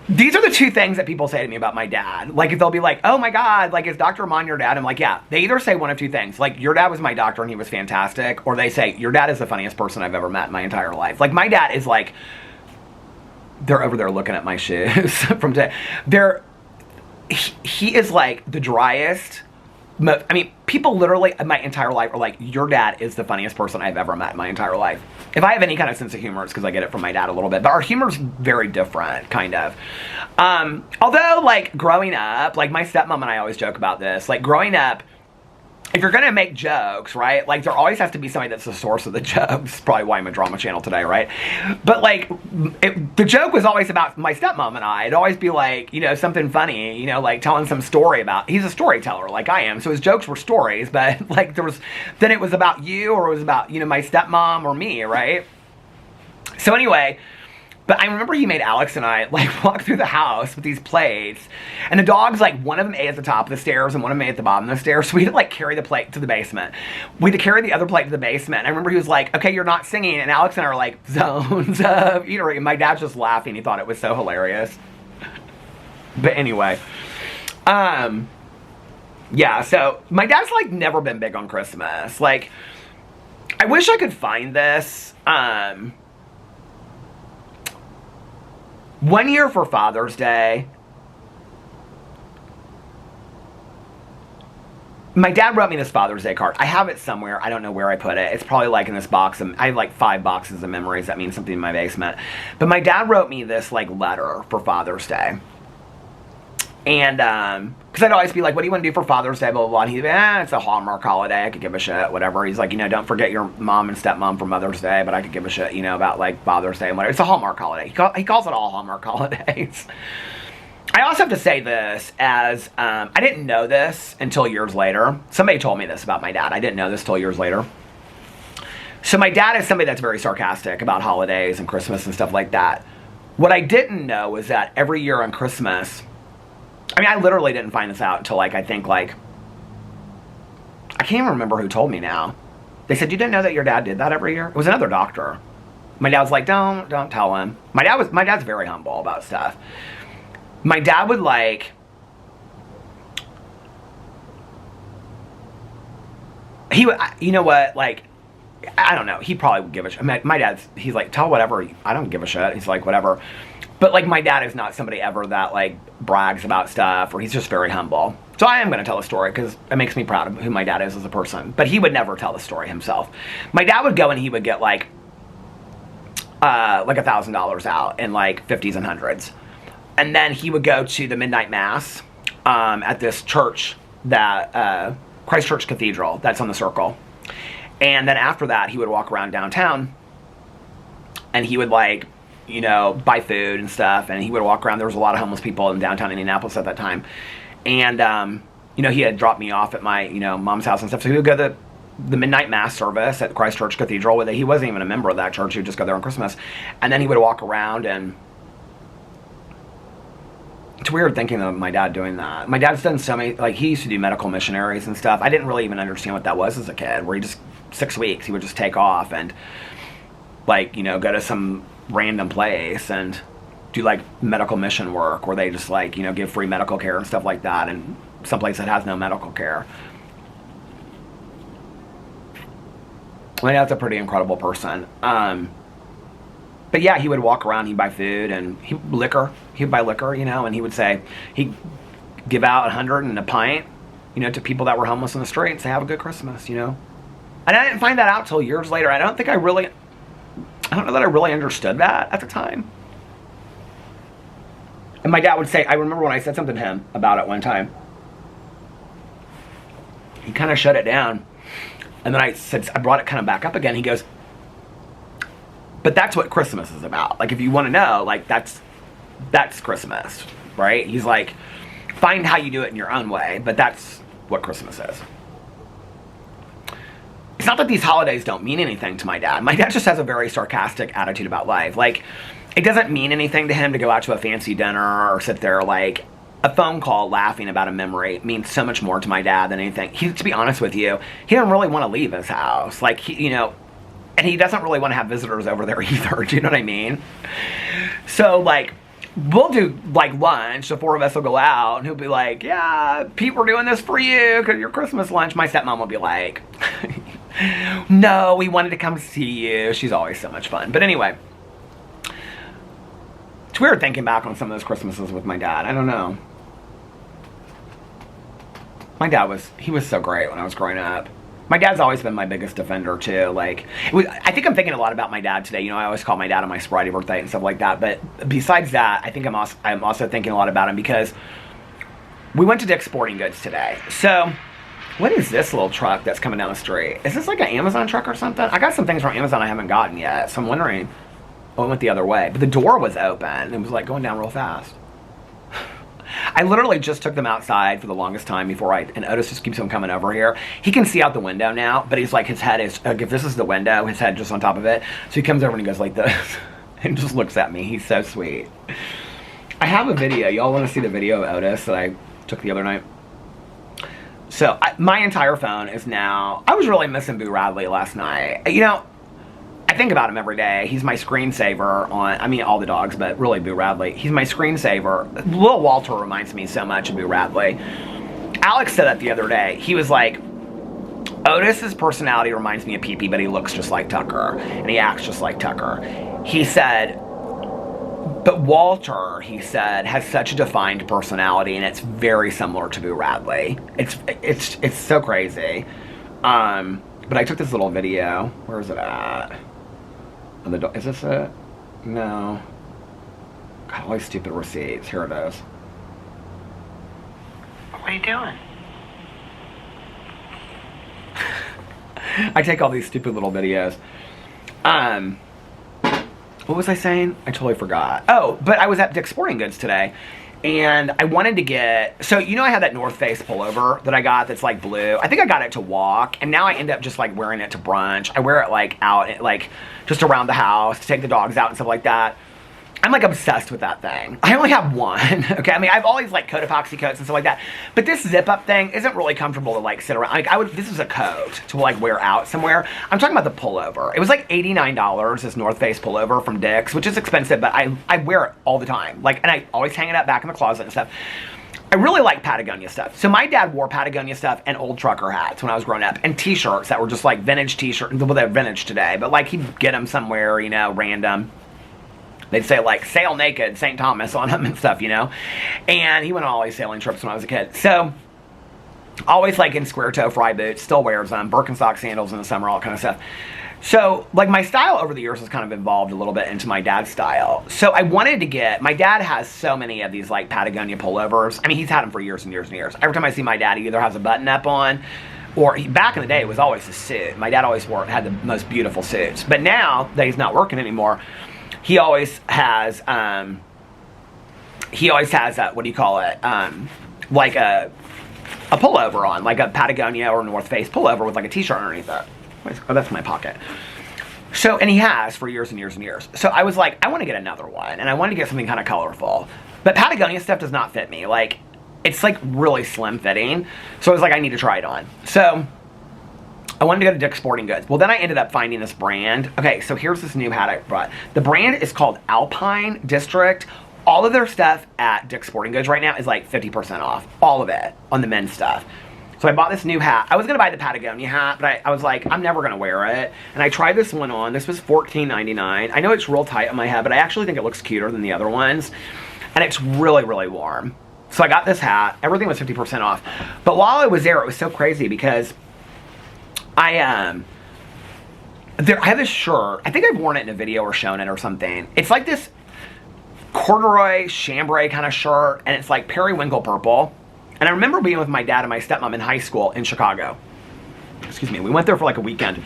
These are the 2 things that people say to me about my dad. Like, if they'll be like, oh my God, like, is Dr. Monn your dad? I'm like, yeah. They either say one of 2 things. Like, your dad was my doctor and he was fantastic. Or they say, your dad is the funniest person I've ever met in my entire life. Like, my dad is like, they're over there looking at my shoes from today. He is like the driest. I mean, people literally in my entire life are like, your dad is the funniest person I've ever met in my entire life. If I have any kind of sense of humor, it's because I get it from my dad a little bit. But our humor's very different, kind of. Although, like, growing up, like, my stepmom and I always joke about this. Like, growing up, if you're going to make jokes, right, like, there always has to be somebody that's the source of the jokes. Probably why I'm a drama channel today, right? But, like, the joke was always about my stepmom and I. It'd always be, like, you know, something funny, you know, like, telling some story about, he's a storyteller, like I am, so his jokes were stories, but, like, then it was about you, or it was about, you know, my stepmom or me, right? So, anyway, but I remember he made Alex and I, like, walk through the house with these plates. And the dogs, like, one of them ate at the top of the stairs and one of them ate at the bottom of the stairs. So we had to, like, carry the plate to the basement. We had to carry the other plate to the basement. And I remember he was like, okay, you're not singing. And Alex and I are like, zones of eatery. And my dad's just laughing. He thought it was so hilarious. But anyway. Yeah, so my dad's, like, never been big on Christmas. Like, I wish I could find this. One year for Father's Day, my dad wrote me this Father's Day card. I have it somewhere. I don't know where I put it. It's probably like in this box. I have like 5 boxes of memories. That means something in my basement. But my dad wrote me this like letter for Father's Day. And, because I'd always be like, what do you want to do for Father's Day, blah, blah, blah. And he'd be, it's a Hallmark holiday. I could give a shit, whatever. He's like, don't forget your mom and stepmom for Mother's Day, but I could give a shit, about like Father's Day and whatever. It's a Hallmark holiday. He calls it all Hallmark holidays. I also have to say this as, I didn't know this until years later. Somebody told me this about my dad. I didn't know this till years later. So my dad is somebody that's very sarcastic about holidays and Christmas and stuff like that. What I didn't know was that every year on Christmas, I literally didn't find this out until, I think, I can't even remember who told me now. They said, you didn't know that your dad did that every year? It was another doctor. My dad was like, don't tell him. My dad's very humble about stuff. My dad would, he would, you know what, I don't know. He probably would give a shit. My dad's, he's like, tell whatever. I don't give a shit. He's like, whatever. But, my dad is not somebody ever that, brags about stuff, or he's just very humble. So I am going to tell a story, because it makes me proud of who my dad is as a person. But he would never tell the story himself. My dad would go and he would get, $1,000 out in, 50s and 100s. And then he would go to the midnight mass at this church, that Christ Church Cathedral, that's on the Circle. And then after that, he would walk around downtown, and he would, buy food and stuff, and he would walk around. There was a lot of homeless people in downtown Indianapolis at that time. And, he had dropped me off at my, mom's house and stuff. So he would go to the midnight mass service at Christ Church Cathedral. With it. He wasn't even a member of that church. He would just go there on Christmas. And then he would walk around, and it's weird thinking of my dad doing that. My dad's done so many, he used to do medical missionaries and stuff. I didn't really even understand what that was as a kid, where he just, 6 weeks, he would just take off and, go to some random place and do medical mission work, where they just give free medical care and stuff like that, and someplace that has no medical care. I mean, that's a pretty incredible person. But yeah, he would walk around, he'd buy food, and he'd buy liquor, and he would say, he'd give out 100 and a pint, to people that were homeless in the streets, say, have a good Christmas, And I didn't find that out till years later. I don't know that I really understood that at the time. And my dad would say, I remember when I said something to him about it one time, he kind of shut it down. And then I brought it kind of back up again. He goes, but that's what Christmas is about. If you want to know, that's Christmas, right? He's like, find how you do it in your own way, but that's what Christmas is. It's not that these holidays don't mean anything to my dad. My dad just has a very sarcastic attitude about life. It doesn't mean anything to him to go out to a fancy dinner or sit there, a phone call laughing about a memory means so much more to my dad than anything. To be honest with you, he doesn't really want to leave his house. And he doesn't really want to have visitors over there either. Do you know what I mean? So, we'll do, lunch. The 4 of us will go out, and he'll be like, yeah, Pete, we're doing this for you, because your Christmas lunch. My stepmom will be like, no, we wanted to come see you. She's always so much fun. But anyway, it's weird thinking back on some of those Christmases with my dad. I don't know. My dad was so great when I was growing up. My dad's always been my biggest defender, too. I think I'm thinking a lot about my dad today. I always call my dad on my sobriety birthday and stuff like that. But besides that, I think I'm also thinking a lot about him, because we went to Dick's Sporting Goods today. So, what is this little truck that's coming down the street? Is this an Amazon truck or something? I got some things from Amazon I haven't gotten yet, so I'm wondering. Oh, it went the other way. But the door was open. It was going down real fast. I literally just took them outside for the longest time and Otis just keeps on coming over here. He can see out the window now, but he's his head is, if this is the window, his head just on top of it. So he comes over and he goes like this and just looks at me. He's so sweet. I have a video. Y'all want to see the video of Otis that I took the other night? So my entire phone is now, I was really missing Boo Radley last night. I think about him every day. He's my screensaver on, all the dogs, but really Boo Radley. He's my screensaver. Little Walter reminds me so much of Boo Radley. Alex said that the other day. He was like, Otis's personality reminds me of Pee-Pee, but he looks just like Tucker, and he acts just like Tucker. He said, But Walter, he said, has such a defined personality, and it's very similar to Boo Radley. It's so crazy. But I took this little video. Where is it at? On the is this it? No. God, all these stupid receipts. Here it is. What are you doing? I take all these stupid little videos. What was I saying? I totally forgot. Oh, but I was at Dick's Sporting Goods today, and I wanted to get, so you know I had that North Face pullover that I got that's like blue. I think I got it to walk, and now I end up just like wearing it to brunch. I wear it like out, like just around the house to take the dogs out and stuff like that. I'm like obsessed with that thing. I only have one, okay? I mean, I've always like coat epoxy coats and stuff like that, but this zip up thing isn't really comfortable to like sit around. Like this is a coat to like wear out somewhere. I'm talking about the pullover. It was like $89, this North Face pullover from Dick's, which is expensive, but I wear it all the time. Like, and I always hang it up back in the closet and stuff. I really like Patagonia stuff. So my dad wore Patagonia stuff and old trucker hats when I was growing up, and t-shirts that were just like vintage t-shirts. Well, they're vintage today, but like he'd get them somewhere, you know, random. They'd say like sail naked St. Thomas on them and stuff, you know. And he went on all these sailing trips when I was a kid. So always like in square toe fry boots, still wears them, Birkenstock sandals in the summer, all kind of stuff. So like my style over the years has kind of evolved a little bit into my dad's style. So I wanted to get, my dad has so many of these like Patagonia pullovers. I mean, he's had them for years and years and years. Every time I see my dad, he either has a button up on, or back in the day, it was always a suit. My dad always had the most beautiful suits. But now that he's not working anymore, he always has, what do you call it, like a pullover on, like a Patagonia or North Face pullover with like a t-shirt underneath it. Oh, that's my pocket. So, and he has for years and years and years. So I was like, I want to get another one, and I wanted to get something kind of colorful. But Patagonia stuff does not fit me. Like, it's like really slim fitting. So I was like, I need to try it on. So I wanted to go to Dick's Sporting Goods. Well, then I ended up finding this brand. Okay, so here's this new hat I brought. The brand is called Alpine District. All of their stuff at Dick's Sporting Goods right now is like 50% off. All of it on the men's stuff. So I bought this new hat. I was going to buy the Patagonia hat, but I was like, I'm never going to wear it. And I tried this one on. This was $14.99. I know it's real tight on my head, but I actually think it looks cuter than the other ones. And it's really, really warm. So I got this hat. Everything was 50% off. But while I was there, it was so crazy because I have this shirt. I think I've worn it in a video or shown it or something. It's like this corduroy chambray kind of shirt, and it's like periwinkle purple. And I remember being with my dad and my stepmom in high school in Chicago. Excuse me. We went there for like a weekend,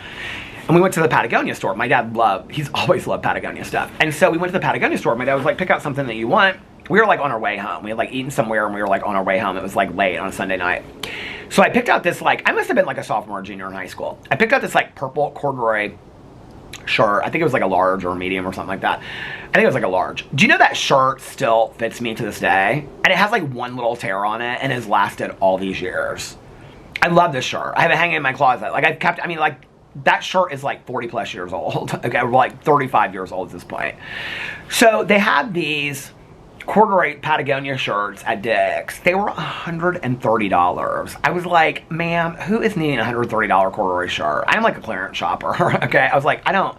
and we went to the Patagonia store. My dad he's always loved Patagonia stuff. And so we went to the Patagonia store. My dad was like, pick out something that you want. We were like on our way home. We had like eaten somewhere, and we were like on our way home. It was like late on a Sunday night. So I picked out this, like, I must have been like a sophomore or junior in high school. I picked out this like purple corduroy shirt. I think it was like a large or a medium or something like that. I think it was like a large. Do you know that shirt still fits me to this day? And it has like one little tear on it and has lasted all these years. I love this shirt. I have it hanging in my closet. Like I've kept, I mean, like that shirt is like 40 plus years old. Okay, we're like 35 years old at this point. So they had these corduroy Patagonia shirts at Dick's. They were $130. I was like, ma'am, who is needing a $130 corduroy shirt? I'm like a clearance shopper, okay? I was like, I don't.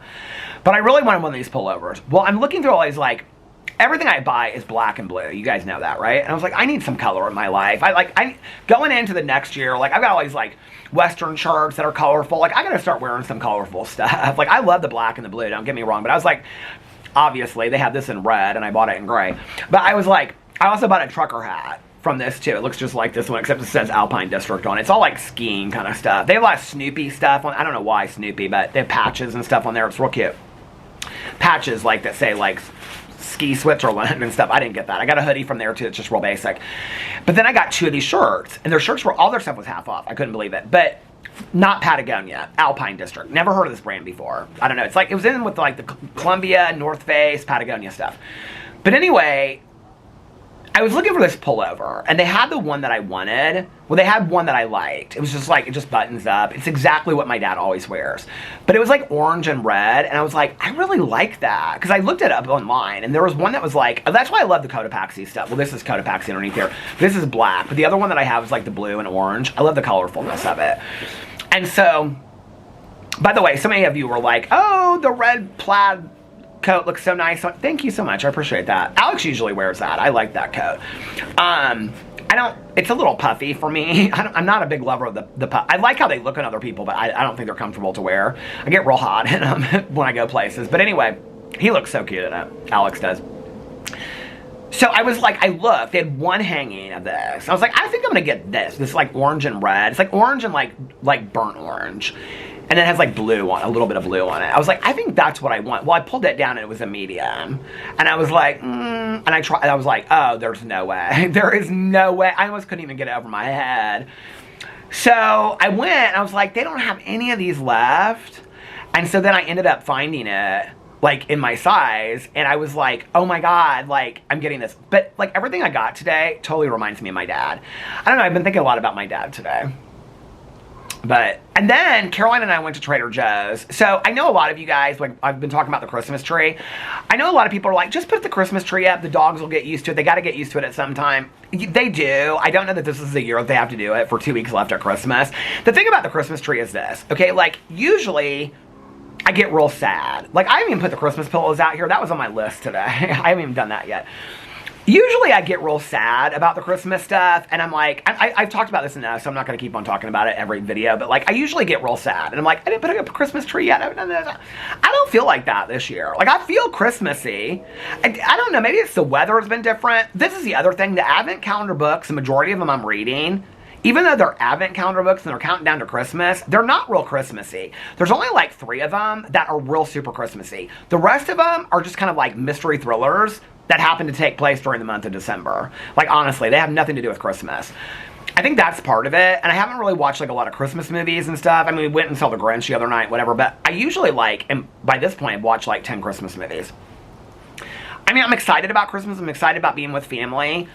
But I really wanted one of these pullovers. Well, I'm looking through all these, like, everything I buy is black and blue. You guys know that, right? And I was like, I need some color in my life. I going into the next year, like, I've got all these, like, Western shirts that are colorful. Like, I gotta start wearing some colorful stuff. Like, I love the black and the blue, don't get me wrong. But I was like, obviously, they have this in red, and I bought it in gray. But I was like, I also bought a trucker hat from this, too. It looks just like this one, except it says Alpine District on it. It's all, like, skiing kind of stuff. They have a lot of Snoopy stuff on. I don't know why Snoopy, but they have patches and stuff on there. It's real cute. Patches, like, that say, like, Ski Switzerland and stuff. I didn't get that. I got a hoodie from there, too. It's just real basic. But then I got two of these shirts, and their shirts were, all their stuff was half off. I couldn't believe it. But not Patagonia, Alpine District. Never heard of this brand before. I don't know. It's like, it was in with like the Columbia, North Face, Patagonia stuff. But anyway, I was looking for this pullover, and they had the one that I wanted. Well, they had one that I liked. It was just like, it just buttons up. It's exactly what my dad always wears. But it was like orange and red, and I was like, I really like that. Because I looked it up online, and there was one that was like, that's why I love the Cotopaxi stuff. Well, this is Cotopaxi underneath here. This is black, but the other one that I have is like the blue and orange. I love the colorfulness of it. And so, by the way, so many of you were like, oh, the red plaid coat looks so nice. Thank you so much. I appreciate that. Alex usually wears that. I like that coat. It's a little puffy for me. I'm not a big lover of the puff. I like how they look on other people, but I don't think they're comfortable to wear. I get real hot in them when I go places. But anyway, he looks so cute in it. Alex does. So I was like, I looked, they had one hanging of this. I was like, I think I'm gonna get this. This is like orange and red. It's like orange and like burnt orange. And it has like blue on, a little bit of blue on it. I was like, I think that's what I want. Well, I pulled it down and it was a medium. And I was like, and I was like, oh, there's no way. There is no way. I almost couldn't even get it over my head. So I went and I was like, they don't have any of these left. And so then I ended up finding it like in my size. And I was like, oh my God, like I'm getting this. But like everything I got today totally reminds me of my dad. I don't know, I've been thinking a lot about my dad today. And then Caroline and I went to Trader Joe's. So I know a lot of you guys, like I've been talking about the Christmas tree. I know a lot of people are like, just put the Christmas tree up. The dogs will get used to it. They got to get used to it at some time. They do. I don't know that this is the year that they have to do it for 2 weeks left at Christmas. The thing about the Christmas tree is this, okay? Like usually I get real sad. Like I haven't even put the Christmas pillows out here. That was on my list today. I haven't even done that yet. Usually I get real sad about the Christmas stuff, and I'm like, I've talked about this enough, so I'm not going to keep on talking about it every video, but like, I usually get real sad, and I'm like, I didn't put up a Christmas tree yet. I don't feel like that this year. Like, I feel Christmassy. I don't know, maybe it's the weather has been different. This is the other thing, the Advent calendar books, the majority of them I'm reading, even though they're Advent calendar books and they're counting down to Christmas, they're not real Christmassy. There's only like 3 of them that are real super Christmassy. The rest of them are just kind of like mystery thrillers that happen to take place during the month of December. Like, honestly, they have nothing to do with Christmas. I think that's part of it, and I haven't really watched, like, a lot of Christmas movies and stuff. I mean, we went and saw The Grinch the other night, whatever, but I usually, like, and by this point, I've watched, like, 10 Christmas movies. I mean, I'm excited about Christmas. I'm excited about being with family,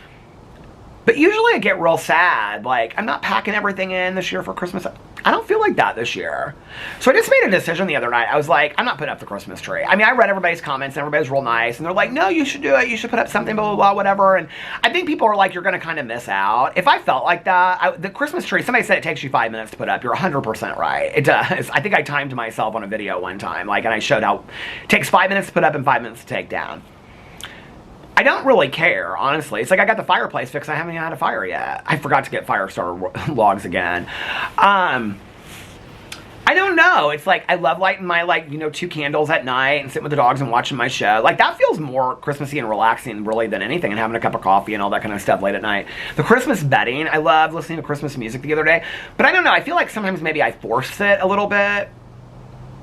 but usually I get real sad. Like, I'm not packing everything in this year for Christmas. I don't feel like that this year. So I just made a decision the other night. I was like, I'm not putting up the Christmas tree. I mean, I read everybody's comments and everybody's real nice. And they're like, no, you should do it. You should put up something, blah, blah, blah, whatever. And I think people are like, you're going to kind of miss out. If I felt like that, the Christmas tree, somebody said it takes you 5 minutes to put up. You're 100% right. It does. I think I timed myself on a video one time. Like, and I showed how it takes 5 minutes to put up and 5 minutes to take down. I don't really care, honestly. It's like I got the fireplace fixed. I haven't even had a fire yet. I forgot to get fire starter logs again. I don't know. It's like I love lighting my, like, you know, 2 candles at night and sitting with the dogs and watching my show. Like, that feels more Christmassy and relaxing, really, than anything, and having a cup of coffee and all that kind of stuff late at night. The Christmas bedding, I love listening to Christmas music the other day. But I don't know. I feel like sometimes maybe I force it a little bit.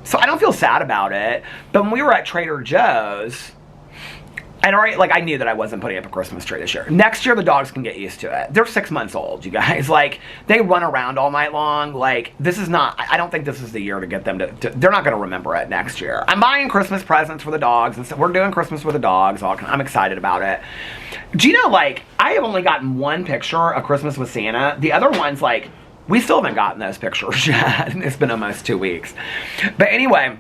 So I don't feel sad about it. But when we were at Trader Joe's, and already, like, I knew that I wasn't putting up a Christmas tree this year. Next year, the dogs can get used to it. They're 6 months old, you guys. Like, they run around all night long. Like, this is not, I don't think this is the year to get them to they're not going to remember it next year. I'm buying Christmas presents for the dogs, and so we're doing Christmas with the dogs. I'm excited about it. Do you know, like, I have only gotten 1 picture of Christmas with Santa. The other one's, like, we still haven't gotten those pictures yet. It's been almost 2 weeks. But anyway,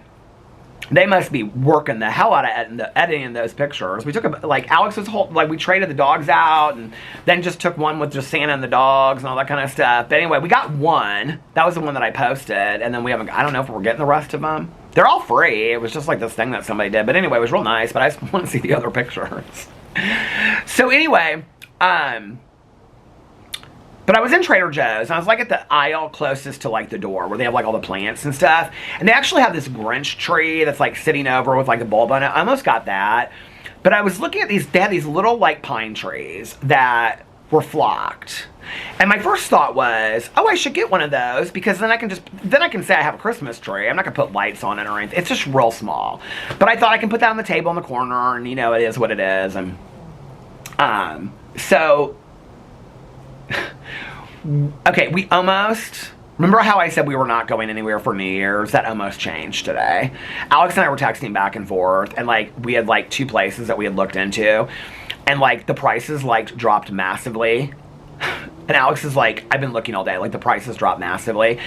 they must be working the hell out of editing those pictures. We took, like, Alex's whole, like, we traded the dogs out and then just took one with just Santa and the dogs and all that kind of stuff. But anyway, we got 1. That was the one that I posted. And then we haven't, I don't know if we're getting the rest of them. They're all free. It was just like this thing that somebody did. But anyway, it was real nice. But I just want to see the other pictures. So anyway, but I was in Trader Joe's, and I was like at the aisle closest to like the door where they have like all the plants and stuff. And they actually have this Grinch tree that's like sitting over with like a bulb on it. I almost got that. But I was looking at these, they had these little like pine trees that were flocked. And my first thought was, oh, I should get one of those because then I can say I have a Christmas tree. I'm not gonna put lights on it or anything. It's just real small. But I thought I can put that on the table in the corner, and you know, it is what it is. And so okay, we almost, remember how I said we were not going anywhere for New Year's? That almost changed today. Alex and I were texting back and forth, and like we had like 2 places that we had looked into, and like the prices like dropped massively. And Alex is like, I've been looking all day, like the prices dropped massively.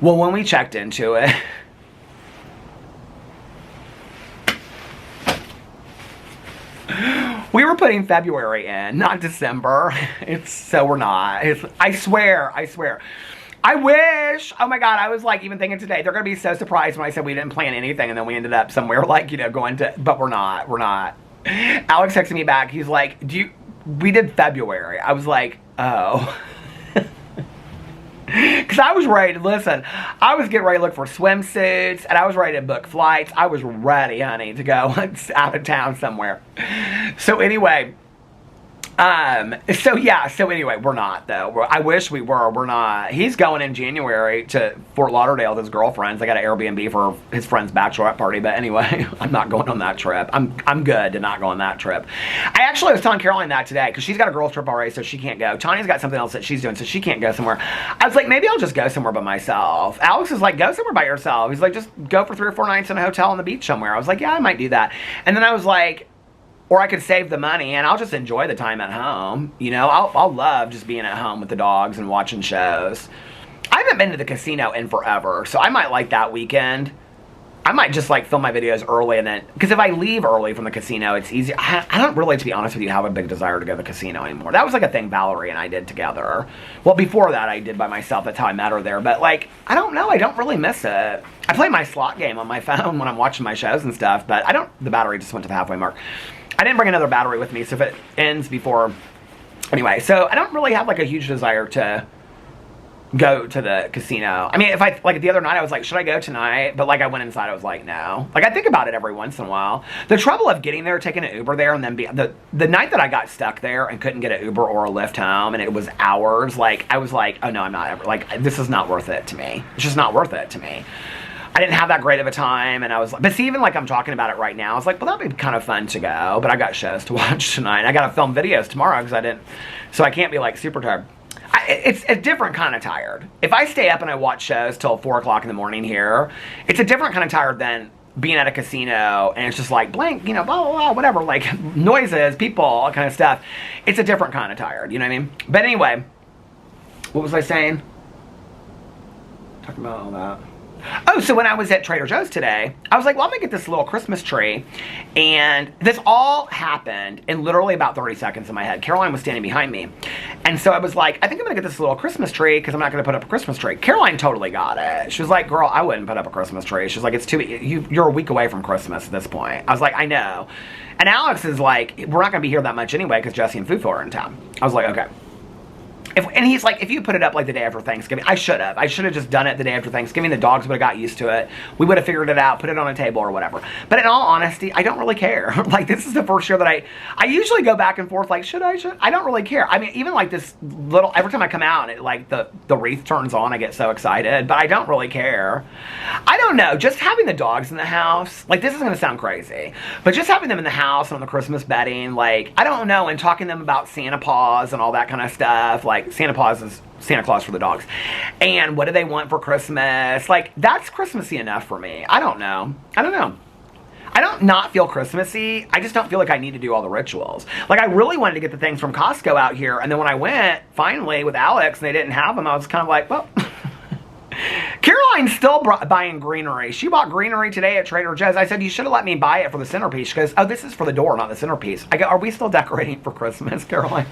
Well, when we checked into it, we were putting February in, not December. So we're not. I swear. I wish. Oh my God. I was like, even thinking today, they're going to be so surprised when I said we didn't plan anything. And then we ended up somewhere like, you know, going to, but we're not. We're not. Alex texted me back. He's like, we did February. I was like, oh. Because I was ready to, listen, I was getting ready to look for swimsuits, and I was ready to book flights. I was ready, honey, to go out of town somewhere. So anyway, so anyway, we're not, though. I wish we were. We're not. He's going in January to Fort Lauderdale with his girlfriends. I got an Airbnb for his friend's bachelorette party, but anyway, I'm not going on that trip. I'm good to not go on that trip. I actually was telling Caroline that today, because she's got a girls trip already, so she can't go. Tanya's got something else that she's doing, so she can't go somewhere. I was like, maybe I'll just go somewhere by myself. Alex is like, go somewhere by yourself. He's like, just go for 3 or 4 nights in a hotel on the beach somewhere. I was like, yeah, I might do that. And then I was like, or I could save the money and I'll just enjoy the time at home. You know, I'll love just being at home with the dogs and watching shows. I haven't been to the casino in forever, so I might like that weekend. I might just like film my videos early and then, because if I leave early from the casino, it's easy. I don't really, to be honest with you, have a big desire to go to the casino anymore. That was like a thing Valerie and I did together. Well, before that I did by myself. That's how I met her there. But like, I don't know. I don't really miss it. I play my slot game on my phone when I'm watching my shows and stuff, but the battery just went to the halfway mark. I didn't bring another battery with me, so if it ends before, anyway, so I don't really have like a huge desire to go to the casino. I mean, if like the other night I was like, should I go tonight? But like I went inside, I was like, no. Like I think about it every once in a while. The trouble of getting there, taking an Uber there, and then the night that I got stuck there and couldn't get an Uber or a Lyft home, and it was hours, like I was like, oh no, I'm not ever, like this is not worth it to me. It's just not worth it to me. I didn't have that great of a time, and I was like, but see, even like I'm talking about it right now, I was like, well, that'd be kind of fun to go, but I got shows to watch tonight. I got to film videos tomorrow because so I can't be like super tired. It's a different kind of tired. If I stay up and I watch shows till 4 o'clock in the morning here, it's a different kind of tired than being at a casino and it's just like blank, you know, blah, blah, blah, whatever, like noises, people, all kind of stuff. It's a different kind of tired, you know what I mean? But anyway, what was I saying? Talking about all that. Oh, so when I was at Trader Joe's today, I was like, well, I'm going to get this little Christmas tree. And this all happened in literally about 30 seconds in my head. Caroline was standing behind me. And so I was like, I think I'm going to get this little Christmas tree because I'm not going to put up a Christmas tree. Caroline totally got it. She was like, girl, I wouldn't put up a Christmas tree. She was like, you're a week away from Christmas at this point. I was like, I know. And Alex is like, we're not going to be here that much anyway because Jesse and Fufu are in town. I was like, okay. And he's like, if you put it up like the day after Thanksgiving, I should have just done it the day after Thanksgiving. The dogs would have got used to it. We would have figured it out, put it on a table or whatever. But in all honesty, I don't really care. Like, this is the first year that I usually go back and forth, like, should I? I don't really care. I mean, even like this little, every time I come out, it, like the wreath turns on, I get so excited, but I don't really care. I don't know, just having the dogs in the house, like, this is going to sound crazy, but just having them in the house and on the Christmas bedding, like, I don't know, and talking to them about Santa Paws and all that kind of stuff, like, Santa Paws is Santa Claus for the dogs. And what do they want for Christmas? Like, that's Christmassy enough for me. I don't know. I don't not feel Christmassy. I just don't feel like I need to do all the rituals. Like, I really wanted to get the things from Costco out here. And then when I went, finally, with Alex, and they didn't have them, I was kind of like, well... Caroline's still buying greenery. She bought greenery today at Trader Joe's. I said, you should have let me buy it for the centerpiece. She goes, oh, this is for the door, not the centerpiece. I go, are we still decorating for Christmas, Caroline?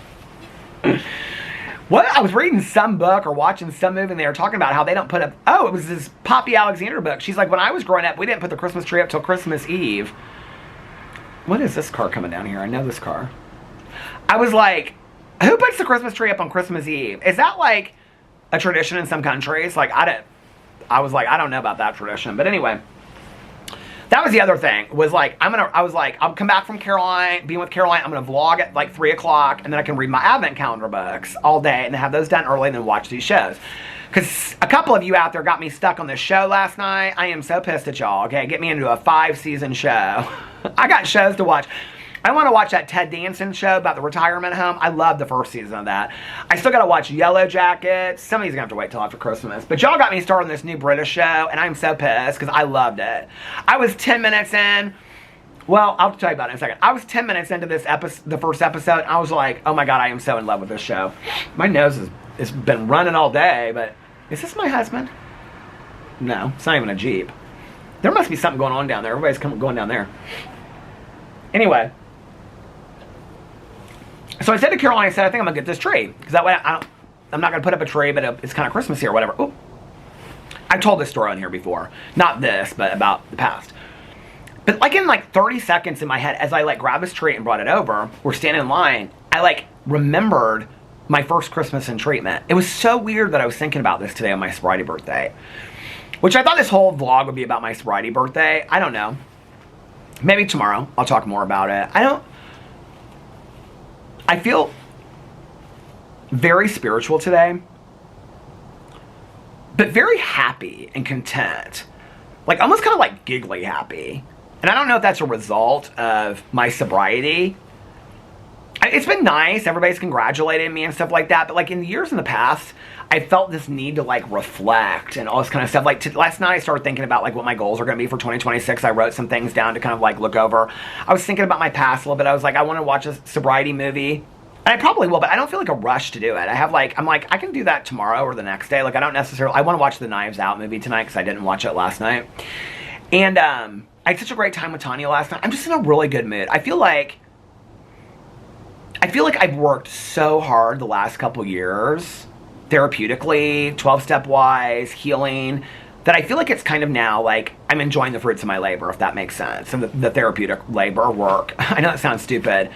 What? I was reading some book or watching some movie and they were talking about how they don't put up... Oh, it was this Poppy Alexander book. She's like, when I was growing up, we didn't put the Christmas tree up till Christmas Eve. What is this car coming down here? I know this car. I was like, who puts the Christmas tree up on Christmas Eve? Is that like a tradition in some countries? Like, I was like, I don't know about that tradition. But anyway... That was the other thing, was like, I'll come back from Caroline, being with Caroline, I'm going to vlog at like 3 o'clock, and then I can read my advent calendar books all day, and have those done early, and then watch these shows. Because a couple of you out there got me stuck on this show last night. I am so pissed at y'all, okay? Get me into a 5-season show. I got shows to watch. I want to watch that Ted Danson show about the retirement home. I love the first season of that. I still got to watch Yellow Jackets. Some of these are going to have to wait till after Christmas. But y'all got me started on this new British show, and I'm so pissed because I loved it. I was 10 minutes in. Well, I'll tell you about it in a second. I was 10 minutes into this the first episode, and I was like, oh my God, I am so in love with this show. My nose has been running all day, but is this my husband? No, it's not even a Jeep. There must be something going on down there. Everybody's going down there. Anyway. So I said to Caroline, I said, I think I'm going to get this tree. Because that way I'm not gonna put up a tree, but it's kind of Christmassy or whatever. Ooh. I've told this story on here before. Not this, but about the past. But like in like 30 seconds in my head, as I like grabbed this tree and brought it over, we're standing in line, I like remembered my first Christmas in treatment. It was so weird that I was thinking about this today on my sobriety birthday. Which I thought this whole vlog would be about my sobriety birthday. I don't know. Maybe tomorrow I'll talk more about it. I feel very spiritual today, but very happy and content. Like almost kind of like giggly happy. And I don't know if that's a result of my sobriety. It's been nice. Everybody's congratulated me and stuff like that. But like in the years in the past, I felt this need to like reflect and all this kind of stuff. Like last night I started thinking about like what my goals are going to be for 2026. I wrote some things down to kind of like look over. I was thinking about my past a little bit. I was like, I want to watch a sobriety movie. And I probably will, but I don't feel like a rush to do it. I'm like, I can do that tomorrow or the next day. Like I want to watch the Knives Out movie tonight because I didn't watch it last night. And I had such a great time with Tanya last night. I'm just in a really good mood. I feel like I've worked so hard the last couple years, therapeutically, 12-step wise, healing, that I feel like it's kind of now like I'm enjoying the fruits of my labor, if that makes sense. And the therapeutic labor work. I know that sounds stupid.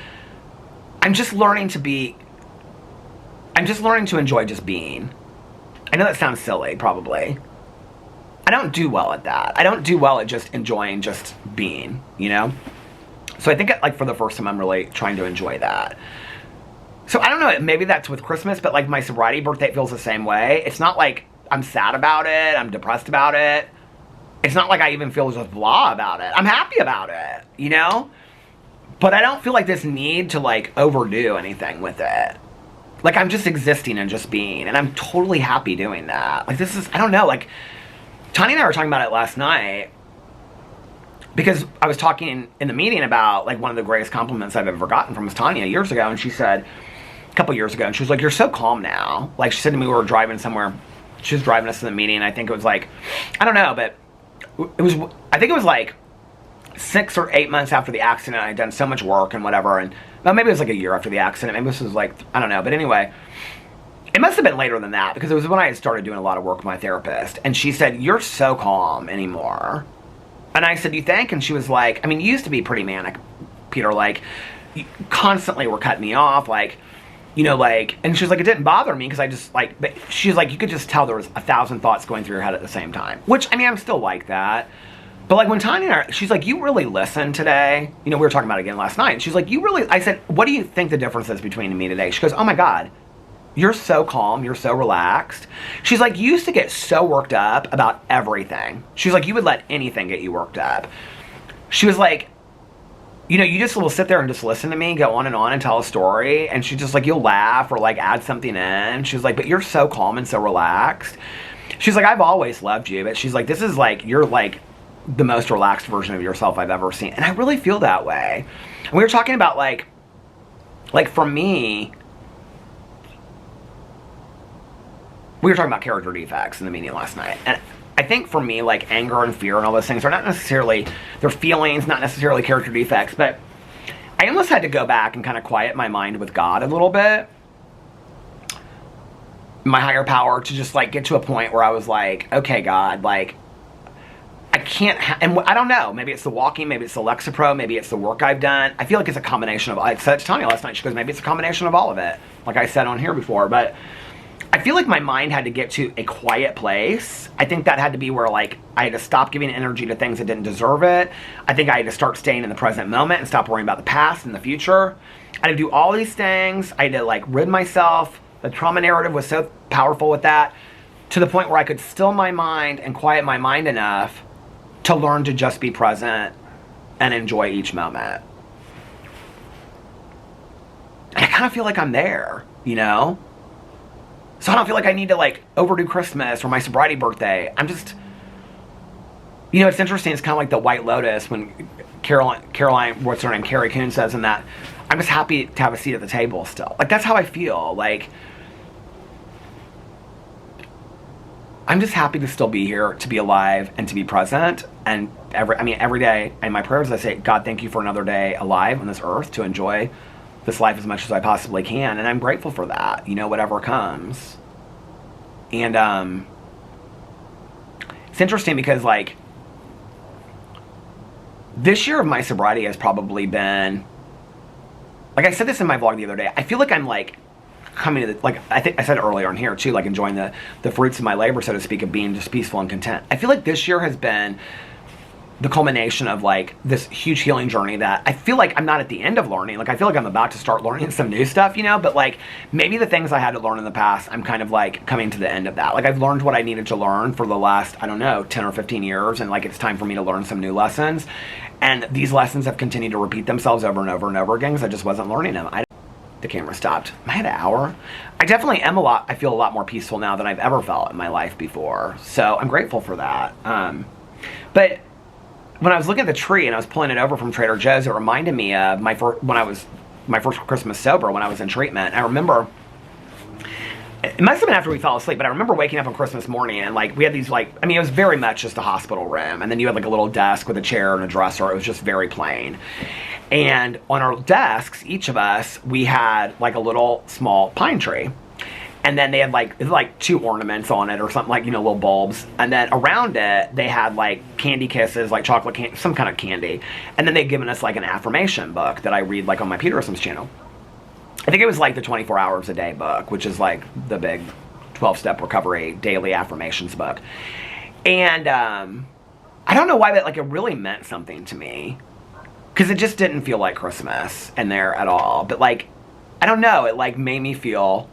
I'm just learning to enjoy just being. I know that sounds silly, probably. I don't do well at that. I don't do well at just enjoying just being, you know? So I think like for the first time I'm really trying to enjoy that. So I don't know, maybe that's with Christmas, but like my sobriety birthday feels the same way. It's not like I'm sad about it, I'm depressed about it. It's not like I even feel just blah about it. I'm happy about it, you know? But I don't feel like this need to like overdo anything with it. Like I'm just existing and just being, and I'm totally happy doing that. Like this is, I don't know, like Tanya and I were talking about it last night because I was talking in the meeting about like one of the greatest compliments I've ever gotten from Tanya years ago, and she said, a couple years ago, and she was like, you're so calm now. Like she said to me, we were driving somewhere, she was driving us to the meeting, I think it was like, I don't know, but I think it was like 6 or 8 months after the accident. I'd done so much work and whatever, and well, maybe it was like a year after the accident, maybe this was like, I don't know, but anyway, it must have been later than that, because it was when I had started doing a lot of work with my therapist, and she said, you're so calm anymore. And I said, you think? And she was like, I mean, you used to be pretty manic, Peter, like, you constantly were cutting me off, like, you know, like, and she was like, it didn't bother me, because I just, like, but she's like, you could just tell there was 1,000 thoughts going through your head at the same time, which, I mean, I'm still like that. But like when Tanya and I, she's like, you really listen today. You know, we were talking about it again last night. And she's like, you really, I said, what do you think the difference is between me today? She goes, oh my God, you're so calm. You're so relaxed. She's like, you used to get so worked up about everything. She's like, you would let anything get you worked up. She was like, you know, you just will sit there and just listen to me, go on and tell a story. And she's just like, you'll laugh or like add something in. She's like, but you're so calm and so relaxed. She's like, I've always loved you. But she's like, this is like, you're like, the most relaxed version of yourself I've ever seen. And I really feel that way. And we were talking about like for me, we were talking about character defects in the meeting last night. And I think for me, like anger and fear and all those things are not necessarily, they're feelings, not necessarily character defects, but I almost had to go back and kind of quiet my mind with God a little bit. My higher power, to just like get to a point where I was like, okay, God, like, I can't, and I don't know, maybe it's the walking, maybe it's the Lexapro, maybe it's the work I've done. I feel like it's a combination of, I said to Tanya last night, she goes, maybe it's a combination of all of it, like I said on here before, but I feel like my mind had to get to a quiet place. I think that had to be where like, I had to stop giving energy to things that didn't deserve it. I think I had to start staying in the present moment and stop worrying about the past and the future. I had to do all these things. I had to like rid myself. The trauma narrative was so powerful with that, to the point where I could still my mind and quiet my mind enough to learn to just be present and enjoy each moment. And I kind of feel like I'm there, you know? So I don't feel like I need to like overdo Christmas or my sobriety birthday. I'm just, you know, it's interesting. It's kind of like the White Lotus when Caroline, what's her name? Carrie Coon says in that, I'm just happy to have a seat at the table still. Like, that's how I feel. Like, I'm just happy to still be here, to be alive, and to be present. And every day in my prayers, I say, God, thank you for another day alive on this earth to enjoy this life as much as I possibly can. And I'm grateful for that, you know, whatever comes. And it's interesting because, like, this year of my sobriety has probably been, like I said this in my vlog the other day, I feel like I'm like coming to the, like, I think I said it earlier on here too, like enjoying the fruits of my labor, so to speak, of being just peaceful and content. I feel like this year has been the culmination of like this huge healing journey that I feel like I'm not at the end of learning. Like I feel like I'm about to start learning some new stuff, you know, but like maybe the things I had to learn in the past, I'm kind of like coming to the end of that. Like I've learned what I needed to learn for the last, I don't know, 10 or 15 years. And like, it's time for me to learn some new lessons. And these lessons have continued to repeat themselves over and over and over again because I just wasn't learning them. The camera stopped. Am I at an hour? I definitely am I feel a lot more peaceful now than I've ever felt in my life before. So I'm grateful for that. But when I was looking at the tree and I was pulling it over from Trader Joe's, it reminded me of my first Christmas sober when I was in treatment. I remember, it must have been after we fell asleep, but I remember waking up on Christmas morning and like we had these like, I mean, it was very much just a hospital room. And then you had like a little desk with a chair and a dresser. It was just very plain. And on our desks, each of us, we had like a little small pine tree. And then they had like 2 ornaments on it or something, like, you know, little bulbs. And then around it, they had like candy kisses, like chocolate candy, some kind of candy. And then they'd given us like an affirmation book that I read like on my Peterson's channel. I think it was like the 24 hours a day book, which is like the big 12-step recovery daily affirmations book. And I don't know why, but like it really meant something to me. Because it just didn't feel like Christmas in there at all. But like, I don't know, it like made me feel,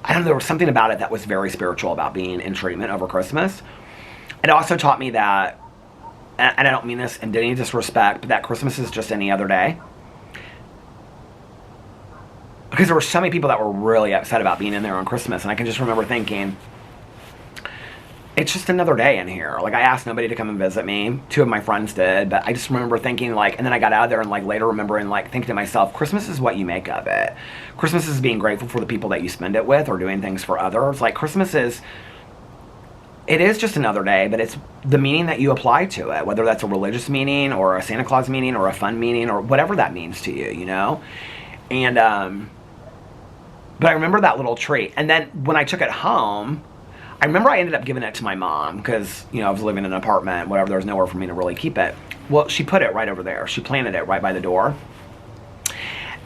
I don't know, there was something about it that was very spiritual about being in treatment over Christmas. It also taught me that, and I don't mean this in any disrespect, but that Christmas is just any other day. Because there were so many people that were really upset about being in there on Christmas, and I can just remember thinking, it's just another day in here. Like, I asked nobody to come and visit me. 2 of my friends did, but I just remember thinking, like, and then I got out of there and, like, later remembering, like, thinking to myself, Christmas is what you make of it. Christmas is being grateful for the people that you spend it with or doing things for others. Like, Christmas is, it is just another day, but it's the meaning that you apply to it, whether that's a religious meaning or a Santa Claus meaning or a fun meaning or whatever that means to you, you know? And, but I remember that little tree. And then when I took it home, I remember I ended up giving it to my mom because, you know, I was living in an apartment, whatever, there was nowhere for me to really keep it. Well, she put it right over there. She planted it right by the door.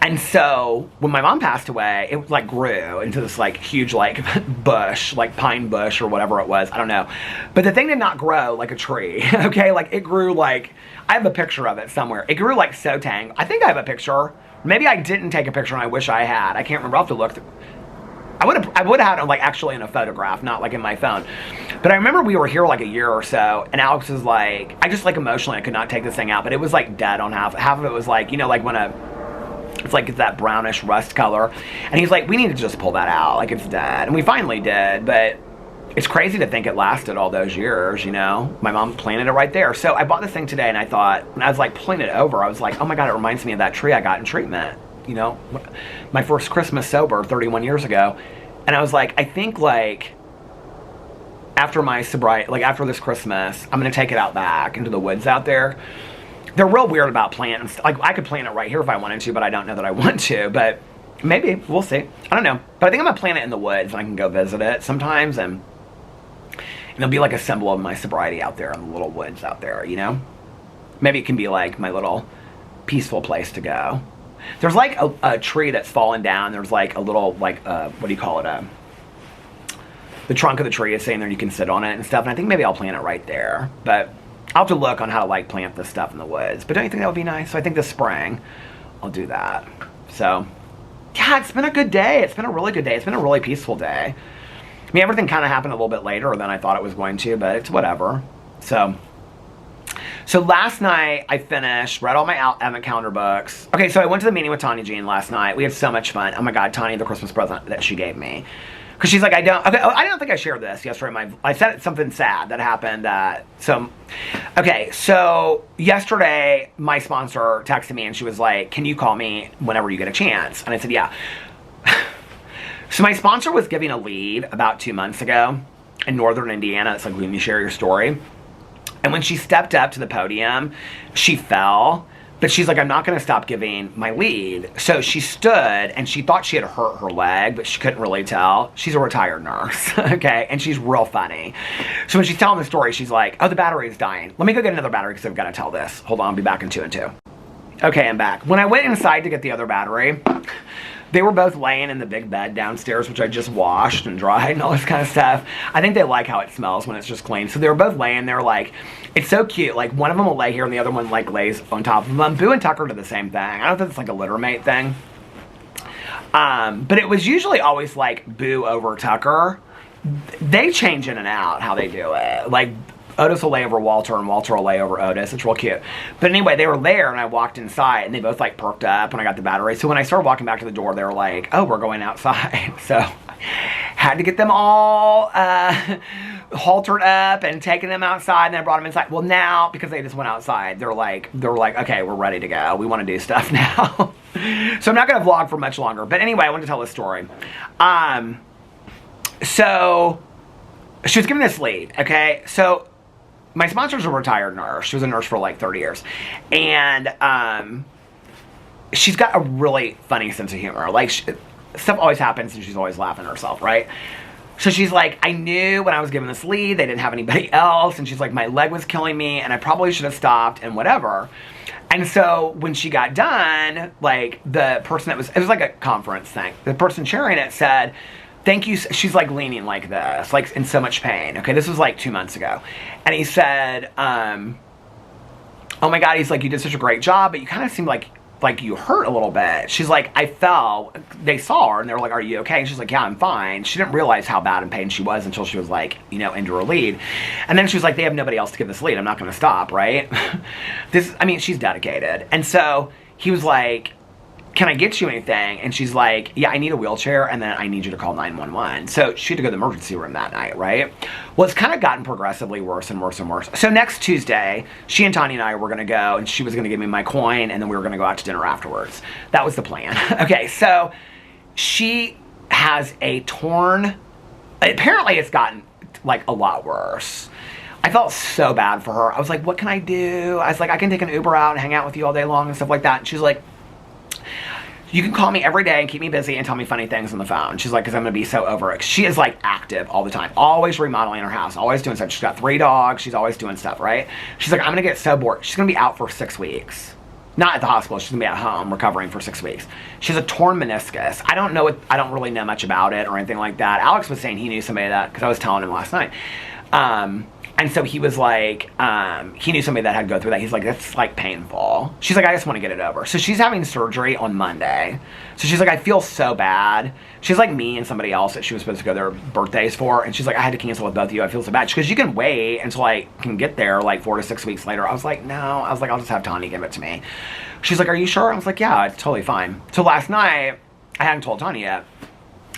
And so when my mom passed away, it like grew into this like huge like bush, like pine bush or whatever it was. I don't know. But the thing did not grow like a tree, okay? Like it grew like, I have a picture of it somewhere. It grew like so tang. I think I have a picture. Maybe I didn't take a picture and I wish I had. I can't remember. I'll have to look through. I would have had it like actually in a photograph, not like in my phone. But I remember we were here like a year or so, and Alex was like, I just like emotionally I could not take this thing out, but it was like dead on half. Half of it was like, you know, like when it's like that brownish rust color. And he's like, we need to just pull that out, like it's dead. And we finally did, but it's crazy to think it lasted all those years, you know? My mom planted it right there. So I bought this thing today, and I thought, when I was like pulling it over, I was like, oh my God, it reminds me of that tree I got in treatment. You know, my first Christmas sober 31 years ago. And I was like, I think like after my sobriety, like after this Christmas, I'm going to take it out back into the woods out there. They're real weird about planting. Like I could plant it right here if I wanted to, but I don't know that I want to, but maybe we'll see. I don't know. But I think I'm going to plant it in the woods and I can go visit it sometimes. And it'll be like a symbol of my sobriety out there in the little woods out there, you know? Maybe it can be like my little peaceful place to go. There's like a tree that's fallen down. There's like a little, like, what do you call it? The trunk of the tree is sitting there and you can sit on it and stuff. And I think maybe I'll plant it right there. But I'll have to look on how to like plant this stuff in the woods. But don't you think that would be nice? So I think this spring I'll do that. So, yeah, it's been a good day. It's been a really good day. It's been a really peaceful day. I mean, everything kind of happened a little bit later than I thought it was going to, but it's whatever. So last night I finished, read all my Advent calendar books. Okay, so I went to the meeting with Tanya Jean last night. We had so much fun. Oh my God, Tanya, the Christmas present that she gave me. Because she's like, I don't think I shared this yesterday. I said something sad that happened. So yesterday my sponsor texted me and she was like, can you call me whenever you get a chance? And I said, yeah. So my sponsor was giving a lead about 2 months ago in northern Indiana. It's like, when you share your story. And when she stepped up to the podium, she fell But she's like, I'm not going to stop giving my lead. So she stood, and she thought she had hurt her leg, but she couldn't really tell. She's a retired nurse, okay? And she's real funny. So when she's telling the story, she's like, oh, the battery is dying. Let me go get another battery because I've got to tell this. Hold on, I'll be back in 2 and 2. Okay, I'm back. When I went inside to get the other battery, they were both laying in the big bed downstairs, which I just washed and dried and all this kind of stuff. I think they like how it smells when it's just clean. So they were both laying there like, it's so cute. Like one of them will lay here and the other one like lays on top of them. Boo and Tucker do the same thing. I don't know if it's like a litter mate thing. But it was usually always like Boo over Tucker. They change in and out how they do it. Like Otis will lay over Walter and Walter will lay over Otis. It's real cute. But anyway, they were there and I walked inside and they both like perked up when I got the battery. So when I started walking back to the door, they were like, oh, we're going outside. So had to get them all haltered up and taking them outside, and then I brought them inside. Well, now, because they just went outside, they're like, okay, we're ready to go. We want to do stuff now. So I'm not going to vlog for much longer. But anyway, I want to tell this story. So she was giving this lead, okay? So my sponsor's a retired nurse. She was a nurse for like 30 years. And she's got a really funny sense of humor. Like, stuff always happens and she's always laughing at herself, right? So she's like, I knew when I was giving this lead, they didn't have anybody else. And she's like, my leg was killing me and I probably should have stopped and whatever. And so when she got done, like the person it was like a conference thing. The person sharing it said, thank you. She's like leaning like this, like in so much pain. Okay, this was like 2 months ago. And he said, oh my God, he's like, you did such a great job, but you kind of seemed like you hurt a little bit. She's like, I fell. They saw her and they were like, are you okay? And she's like, yeah, I'm fine. She didn't realize how bad in pain she was until she was like, you know, into her lead. And then she was like, they have nobody else to give this lead. I'm not going to stop, right? I mean, she's dedicated. And so he was like, can I get you anything? And she's like, yeah, I need a wheelchair and then I need you to call 911. So she had to go to the emergency room that night, right? Well, it's kind of gotten progressively worse and worse and worse. So next Tuesday, she and Tanya and I were going to go and she was going to give me my coin and then we were going to go out to dinner afterwards. That was the plan. Okay, so she has a torn, apparently it's gotten like a lot worse. I felt so bad for her. I was like, what can I do? I was like, I can take an Uber out and hang out with you all day long and stuff like that. And she's like, you can call me every day and keep me busy and tell me funny things on the phone. She's like, because I'm going to be so over it. She is like active all the time. Always remodeling her house. Always doing stuff. She's got 3 dogs. She's always doing stuff, right? She's like, I'm going to get so bored. She's going to be out for 6 weeks. Not at the hospital. She's going to be at home recovering for 6 weeks. She has a torn meniscus. I don't really know much about it or anything like that. Alex was saying he knew somebody that, because I was telling him last night. And so he was like, he knew somebody that had to go through that. He's like, that's like painful. She's like, I just want to get it over. So she's having surgery on Monday. So she's like, I feel so bad. She's like me and somebody else that she was supposed to go their birthdays for. And she's like, I had to cancel with both of you. I feel so bad. Because you can wait until I can get there like 4 to 6 weeks later. I was like, no. I was like, I'll just have Tanya give it to me. She's like, are you sure? I was like, yeah, it's totally fine. So last night, I hadn't told Tanya yet.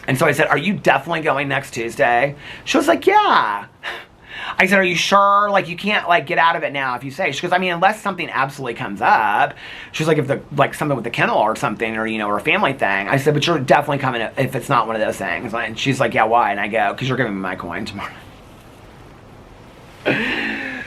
And so I said, are you definitely going next Tuesday? She was like, yeah. I said, are you sure? Like, you can't, like, get out of it now if you say. She goes, I mean, unless something absolutely comes up. She's like, if something with the kennel or something, or, you know, or a family thing. I said, but you're definitely coming if it's not one of those things. And she's like, yeah, why? And I go, because you're giving me my coin tomorrow.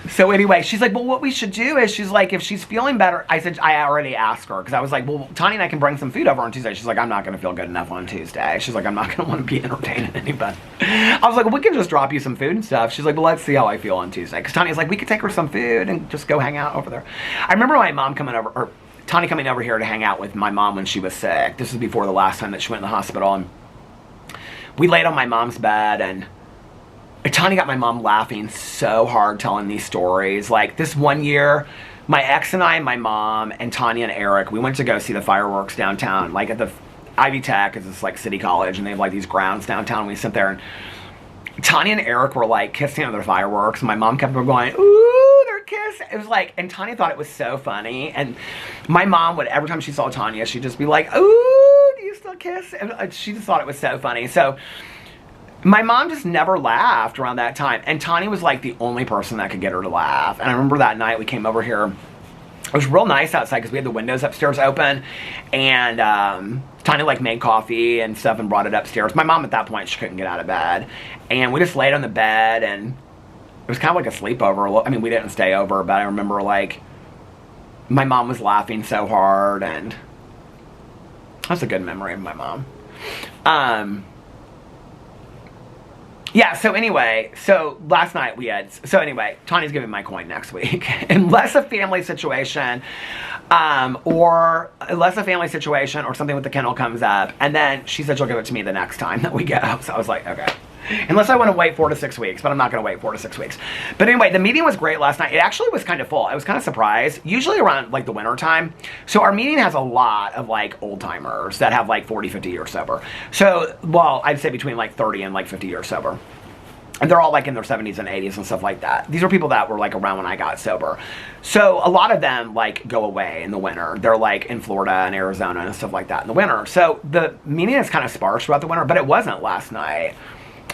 So anyway, she's like, well, what we should do is, she's like, if she's feeling better, I said, I already asked her, because I was like, well, Tanya and I can bring some food over on Tuesday. She's like, I'm not going to feel good enough on Tuesday. She's like, I'm not going to want to be entertaining anybody. I was like, well, we can just drop you some food and stuff. She's like, well, let's see how I feel on Tuesday. Because Tanya's like, we could take her some food and just go hang out over there. I remember my mom coming over, or Tanya coming over here to hang out with my mom when she was sick. This was before the last time that she went in the hospital. And we laid on my mom's bed, and Tanya got my mom laughing so hard telling these stories. Like, this one year, my ex and I and my mom and Tanya and Eric, we went to go see the fireworks downtown, like at the Ivy Tech, is this like city college, and they have like these grounds downtown. We sit there, and Tanya and Eric were like kissing on their fireworks, and my mom kept going, ooh, they're kissing. It was like, and Tanya thought it was so funny, and my mom would, every time she saw Tanya, she'd just be like, ooh, do you still kiss? And she just thought it was so funny. So my mom just never laughed around that time. And Tanya was like the only person that could get her to laugh. And I remember that night we came over here. It was real nice outside because we had the windows upstairs open. And Tanya like made coffee and stuff and brought it upstairs. My mom at that point, she couldn't get out of bed. And we just laid on the bed, and it was kind of like a sleepover. I mean, we didn't stay over, but I remember like my mom was laughing so hard, and that's a good memory of my mom. Yeah, so anyway, so last night Tanya's giving my coin next week. Unless a family situation, or something with the kennel comes up, and then she said she'll give it to me the next time that we go. So I was like, okay. Unless I want to wait 4 to 6 weeks, but I'm not going to wait 4 to 6 weeks. But anyway, the meeting was great last night. It actually was kind of full. I was kind of surprised. Usually around like the winter time. So our meeting has a lot of like old timers that have like 40, 50 years sober. So, well, I'd say between like 30 and like 50 years sober. And they're all like in their 70s and 80s and stuff like that. These are people that were like around when I got sober. So a lot of them like go away in the winter. They're like in Florida and Arizona and stuff like that in the winter. So the meeting is kind of sparse throughout the winter, but it wasn't last night.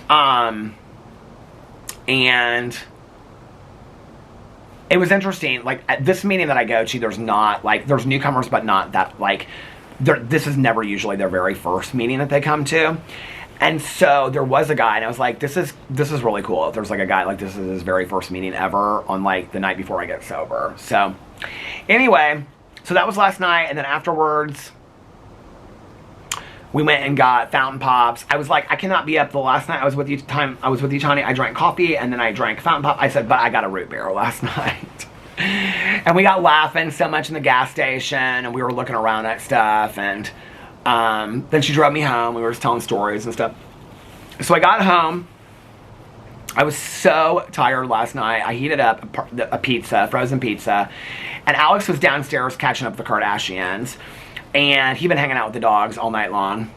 And it was interesting, like at this meeting that I go to, there's newcomers, but not that, like, this is never usually their very first meeting that they come to. And so there was a guy, and I was like, this is really cool. If there's like a guy like this is his very first meeting ever on like the night before I get sober. So anyway, so that was last night, and then afterwards we went and got fountain pops. I was like, I cannot be up. The last night I was with you, Tanya, I drank coffee and then I drank fountain pop. I said, but I got a root beer last night. And we got laughing so much in the gas station, and we were looking around at stuff, and then she drove me home. We were just telling stories and stuff. So I got home. I was so tired last night. I heated up a pizza, frozen pizza, and Alex was downstairs catching up with the Kardashians. And he'd been hanging out with the dogs all night long.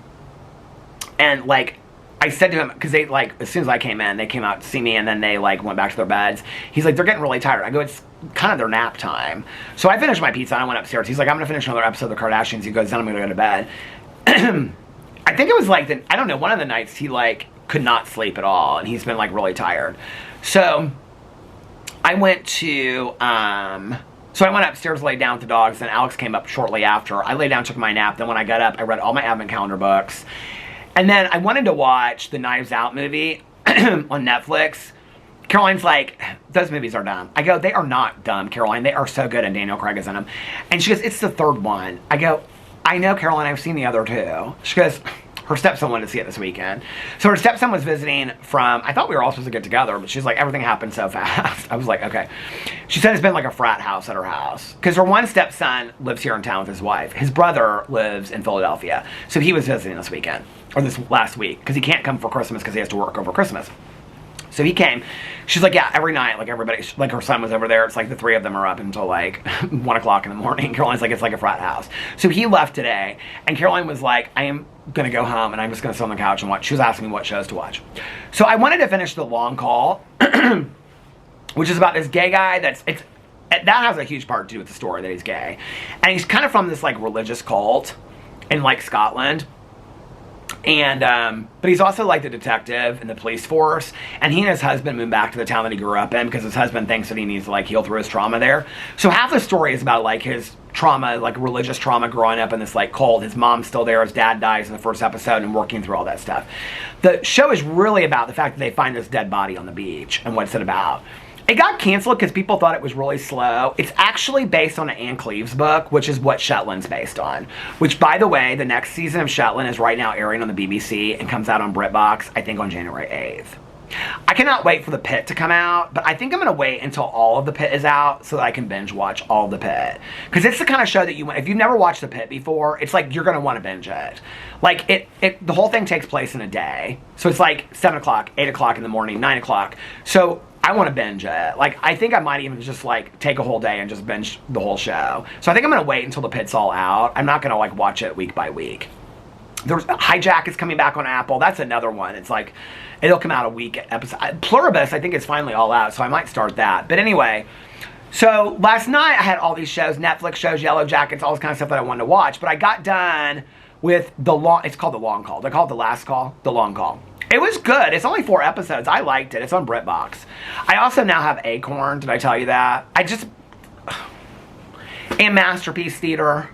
And, like, I said to him, because they, like, as soon as I came in, they came out to see me, and then they, like, went back to their beds. He's like, they're getting really tired. I go, it's kind of their nap time. So I finished my pizza, and I went upstairs. He's like, I'm going to finish another episode of the Kardashians. He goes, then I'm going to go to bed. I think it was, like, I don't know, one of the nights he, like, could not sleep at all. And he's been, like, really tired. So I went to, So I went upstairs, laid down with the dogs, and Alex came up shortly after. I laid down, took my nap. Then when I got up, I read all my advent calendar books. And then I wanted to watch the Knives Out movie on Netflix. Caroline's like, those movies are dumb. I go, they are not dumb, Caroline. They are so good, and Daniel Craig is in them. And she goes, it's the third one. I go, I know, Caroline, I've seen the other two. She goes, her stepson wanted to see it this weekend. So her stepson was visiting from, I thought we were all supposed to get together, but she's like, everything happened so fast. I was like, okay. She said it's been like a frat house at her house. Because her one stepson lives here in town with his wife. His brother lives in Philadelphia. So he was visiting this weekend, or this last week, because he can't come for Christmas because he has to work over Christmas. So he came. She's like, yeah, every night, like everybody, like her son was over there. It's like the three of them are up until like 1 o'clock in the morning. Caroline's like, it's like a frat house. So he left today, and Caroline was like, I am going to go home, and I'm just going to sit on the couch and watch. She was asking me what shows to watch. So I wanted to finish The Long Call, which is about this gay guy that has a huge part to do with the story, that he's gay. And he's kind of from this like religious cult in like Scotland. And, but he's also like the detective in the police force, and he and his husband moved back to the town that he grew up in because his husband thinks that he needs to like heal through his trauma there. So half the story is about like his trauma, like religious trauma growing up in this like cult. His mom's still there, his dad dies in the first episode, and working through all that stuff. The show is really about the fact that they find this dead body on the beach and what's it about. It got canceled because people thought it was really slow. It's actually based on an Anne Cleeves book, which is what Shetland's based on. Which, by the way, the next season of Shetland is right now airing on the BBC and comes out on BritBox, I think on January 8th. I cannot wait for The Pit to come out, but I think I'm going to wait until all of The Pit is out so that I can binge watch all of The Pit. Because it's the kind of show that you want. If you've never watched The Pit before, it's like you're going to want to binge it. Like, the whole thing takes place in a day. So it's like 7 o'clock, 8 o'clock in the morning, 9 o'clock. So I want to binge it. Like, I think I might even just, like, take a whole day and just binge the whole show. So I think I'm going to wait until The Pit's all out. I'm not going to, like, watch it week by week. There's Hijack is coming back on Apple. That's another one. It's like, it'll come out a week episode. Pluribus, I think, is finally all out, so I might start that. But anyway, so last night I had all these shows, Netflix shows, Yellow Jackets, all this kind of stuff that I wanted to watch. But I got done with it's called The Long Call. They call it The Last Call, The Long Call. It was good. It's only 4 episodes. I liked it. It's on BritBox. I also now have Acorn. Did I tell you that? And Masterpiece Theater.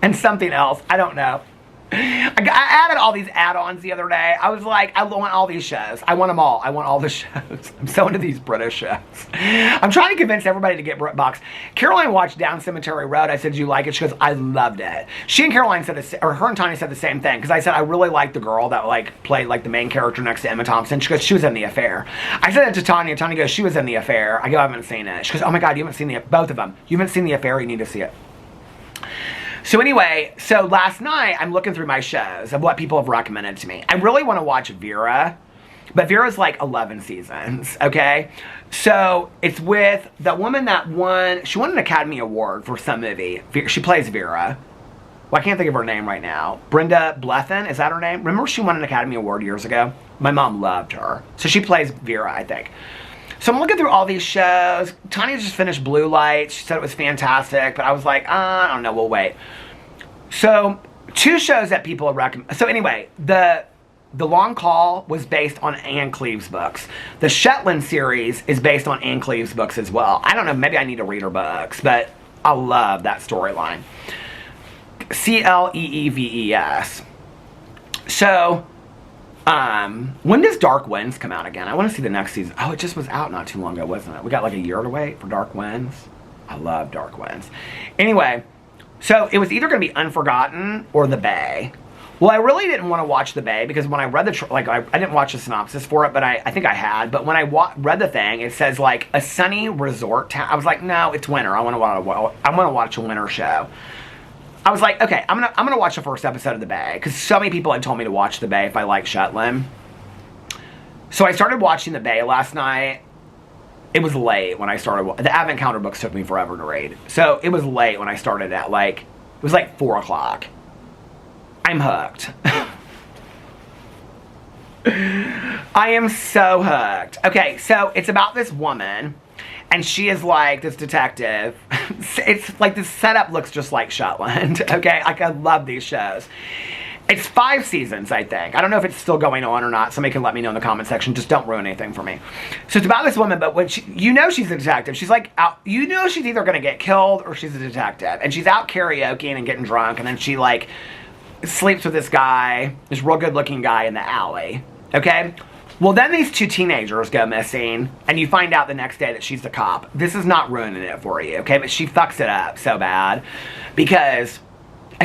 And something else. I don't know. I added all these add-ons the other day. I was like, I want all these shows. I want them all. I want all the shows. I'm so into these British shows. I'm trying to convince everybody to get BritBox. Caroline watched Down Cemetery Road. I said, "Do you like it?" She goes, "I loved it." She and Caroline said, or her and Tanya said the same thing, because I said, "I really liked the girl that like played like the main character next to Emma Thompson." She goes, "She was in The Affair." I said that to Tanya. Tanya goes, "She was in The Affair." I go, "I haven't seen it." She goes, "Oh my God, you haven't seen both of them. You haven't seen The Affair. You need to see it." So anyway, so last night I'm looking through my shows of what people have recommended to me. I really want to watch Vera, but Vera's like 11 seasons, okay? So it's with the woman that she won an Academy Award for some movie. She plays Vera. Well, I can't think of her name right now. Brenda Blethyn, is that her name? Remember she won an Academy Award years ago? My mom loved her. So she plays Vera, I think. So I'm looking through all these shows. Tanya just finished Blue Lights. She said it was fantastic, but I was like, I don't know, we'll wait. So, 2 shows that people have recommended. So anyway, the Long Call was based on Anne Cleeve's books. The Shetland series is based on Anne Cleeve's books as well. I don't know, maybe I need to read her books, but I love that storyline. Cleeves. So, when does Dark Winds come out again? I want to see the next season. Oh, it just was out not too long ago, wasn't it? We got like a year to wait for Dark Winds. I love Dark Winds. Anyway, so it was either going to be Unforgotten or The Bay. Well, I really didn't want to watch The Bay because when I read I didn't watch the synopsis for it, but I think I had. But when I read the thing, it says like a sunny resort town. I was like, no, it's winter. I want to watch a winter show. I was like, okay, I'm gonna watch the first episode of The Bay because so many people had told me to watch The Bay if I like Shetland. So I started watching The Bay last night. It was late when I started. The Advent Calendar books took me forever to read, so it was late when I started at it was like 4 o'clock. I'm hooked. I am so hooked. Okay, so it's about this woman. And she is like this detective. It's like the setup looks just like Shetland. Okay, like I love these shows. It's 5 seasons, I think. I don't know if it's still going on or not. Somebody can let me know in the comment section. Just don't ruin anything for me. So it's about this woman, but when she's a detective. She's like out. She's either gonna get killed or she's a detective, and she's out karaokeing and getting drunk, and then she like sleeps with this guy, this real good-looking guy in the alley. Okay. Well, then these 2 teenagers go missing, and you find out the next day that she's the cop. This is not ruining it for you, okay? But she fucks it up so bad because...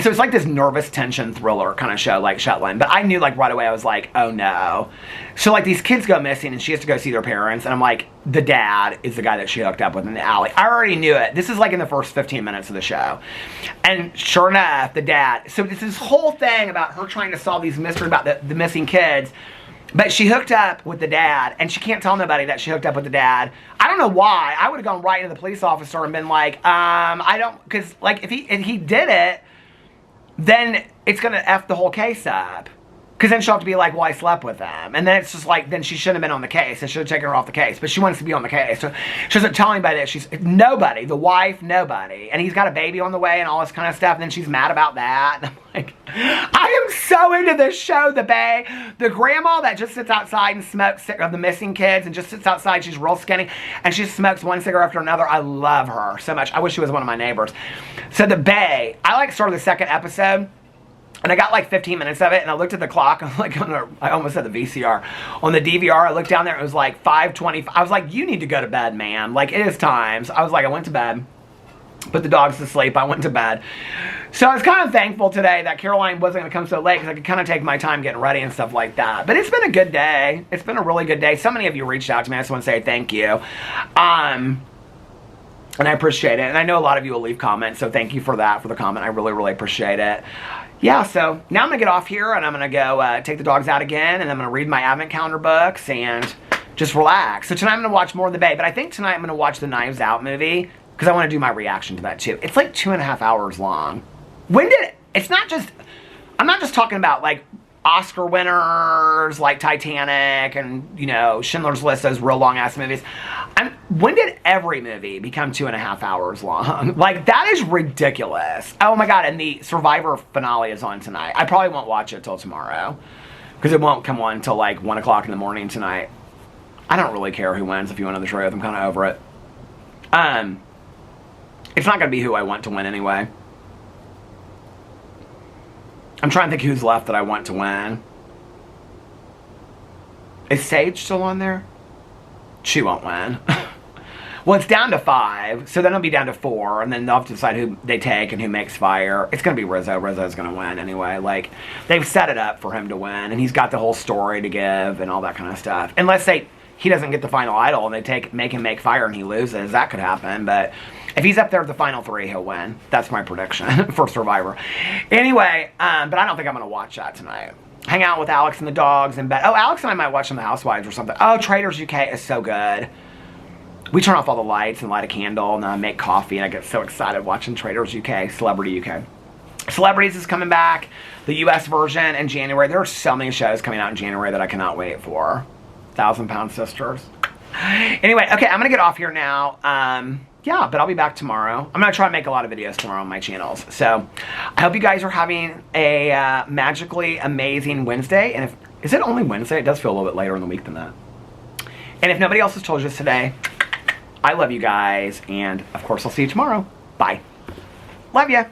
So it's like this nervous tension thriller kind of show like Shetland. But I knew like right away, I was like, oh no. So like these kids go missing and she has to go see their parents. And I'm like, the dad is the guy that she hooked up with in the alley. I already knew it. This is like in the first 15 minutes of the show. And sure enough, the dad. So it's this whole thing about her trying to solve these mysteries about the missing kids. But she hooked up with the dad, and she can't tell nobody that she hooked up with the dad. I don't know why. I would have gone right into the police officer and been like, I don't, because like if he did it, then it's going to F the whole case up. Because then she'll have to be like, well, I slept with them. And then it's just like, then she shouldn't have been on the case. I should have taken her off the case. But she wants to be on the case. So she doesn't tell anybody that she's, nobody, the wife, nobody. And he's got a baby on the way and all this kind of stuff. And then she's mad about that. And I'm like, I am so into this show, The Bay. The grandma that just sits outside and smokes, of the missing kids, and just sits outside. She's real skinny. And she smokes one cigarette after another. I love her so much. I wish she was one of my neighbors. So The Bay, I like started the second episode. And I got like 15 minutes of it, and I looked at the clock. I'm like, I almost said the VCR. On the DVR, I looked down there, it was like 5:20. I was like, you need to go to bed, man. Like, it is time. So I was like, I went to bed. Put the dogs to sleep. I went to bed. So I was kind of thankful today that Caroline wasn't going to come so late because I could kind of take my time getting ready and stuff like that. But it's been a good day. It's been a really good day. So many of you reached out to me. I just want to say thank you. And I appreciate it. And I know a lot of you will leave comments, so thank you for that, for the comment. I really, really appreciate it. Yeah, so now I'm going to get off here and I'm going to go take the dogs out again, and I'm going to read my Advent Calendar books and just relax. So tonight I'm going to watch more of The Bay, but I think tonight I'm going to watch the Knives Out movie because I want to do my reaction to that too. It's like 2.5 hours long. It's not just, I'm not just talking about like Oscar winners like Titanic and, you know, Schindler's List, those real long ass movies. When did every movie become 2.5 hours long? Like, that is ridiculous. Oh my God, and the Survivor finale is on tonight. I probably won't watch it till tomorrow because it won't come on till like 1 o'clock in the morning tonight. I don't really care who wins, if you want to know the truth. I'm kind of over it. It's not going to be who I want to win anyway. I'm trying to think who's left that I want to win. Is Sage still on there? She won't win. Well, it's down to 5, so then it'll be down to 4, and then they'll have to decide who they take and who makes fire. It's going to be Rizzo. Rizzo's going to win anyway. Like, they've set it up for him to win, and he's got the whole story to give and all that kind of stuff. Unless he doesn't get the final idol and they make him make fire and he loses. That could happen, but if he's up there at the final 3, he'll win. That's my prediction for Survivor. Anyway, but I don't think I'm going to watch that tonight. Hang out with Alex and the dogs in bed. Oh, Alex and I might watch some of the Housewives or something. Oh, Traders UK is so good. We turn off all the lights and light a candle and make coffee, and I get so excited watching Traders UK, Celebrity UK. Celebrities is coming back, the US version in January. There are so many shows coming out in January that I cannot wait for. 1,000 Pound Sisters. Anyway, okay, I'm going to get off here now. Yeah, but I'll be back tomorrow. I'm going to try to make a lot of videos tomorrow on my channels. So, I hope you guys are having a magically amazing Wednesday. And is it only Wednesday? It does feel a little bit later in the week than that. And if nobody else has told you this today, I love you guys, and of course I'll see you tomorrow. Bye. Love ya.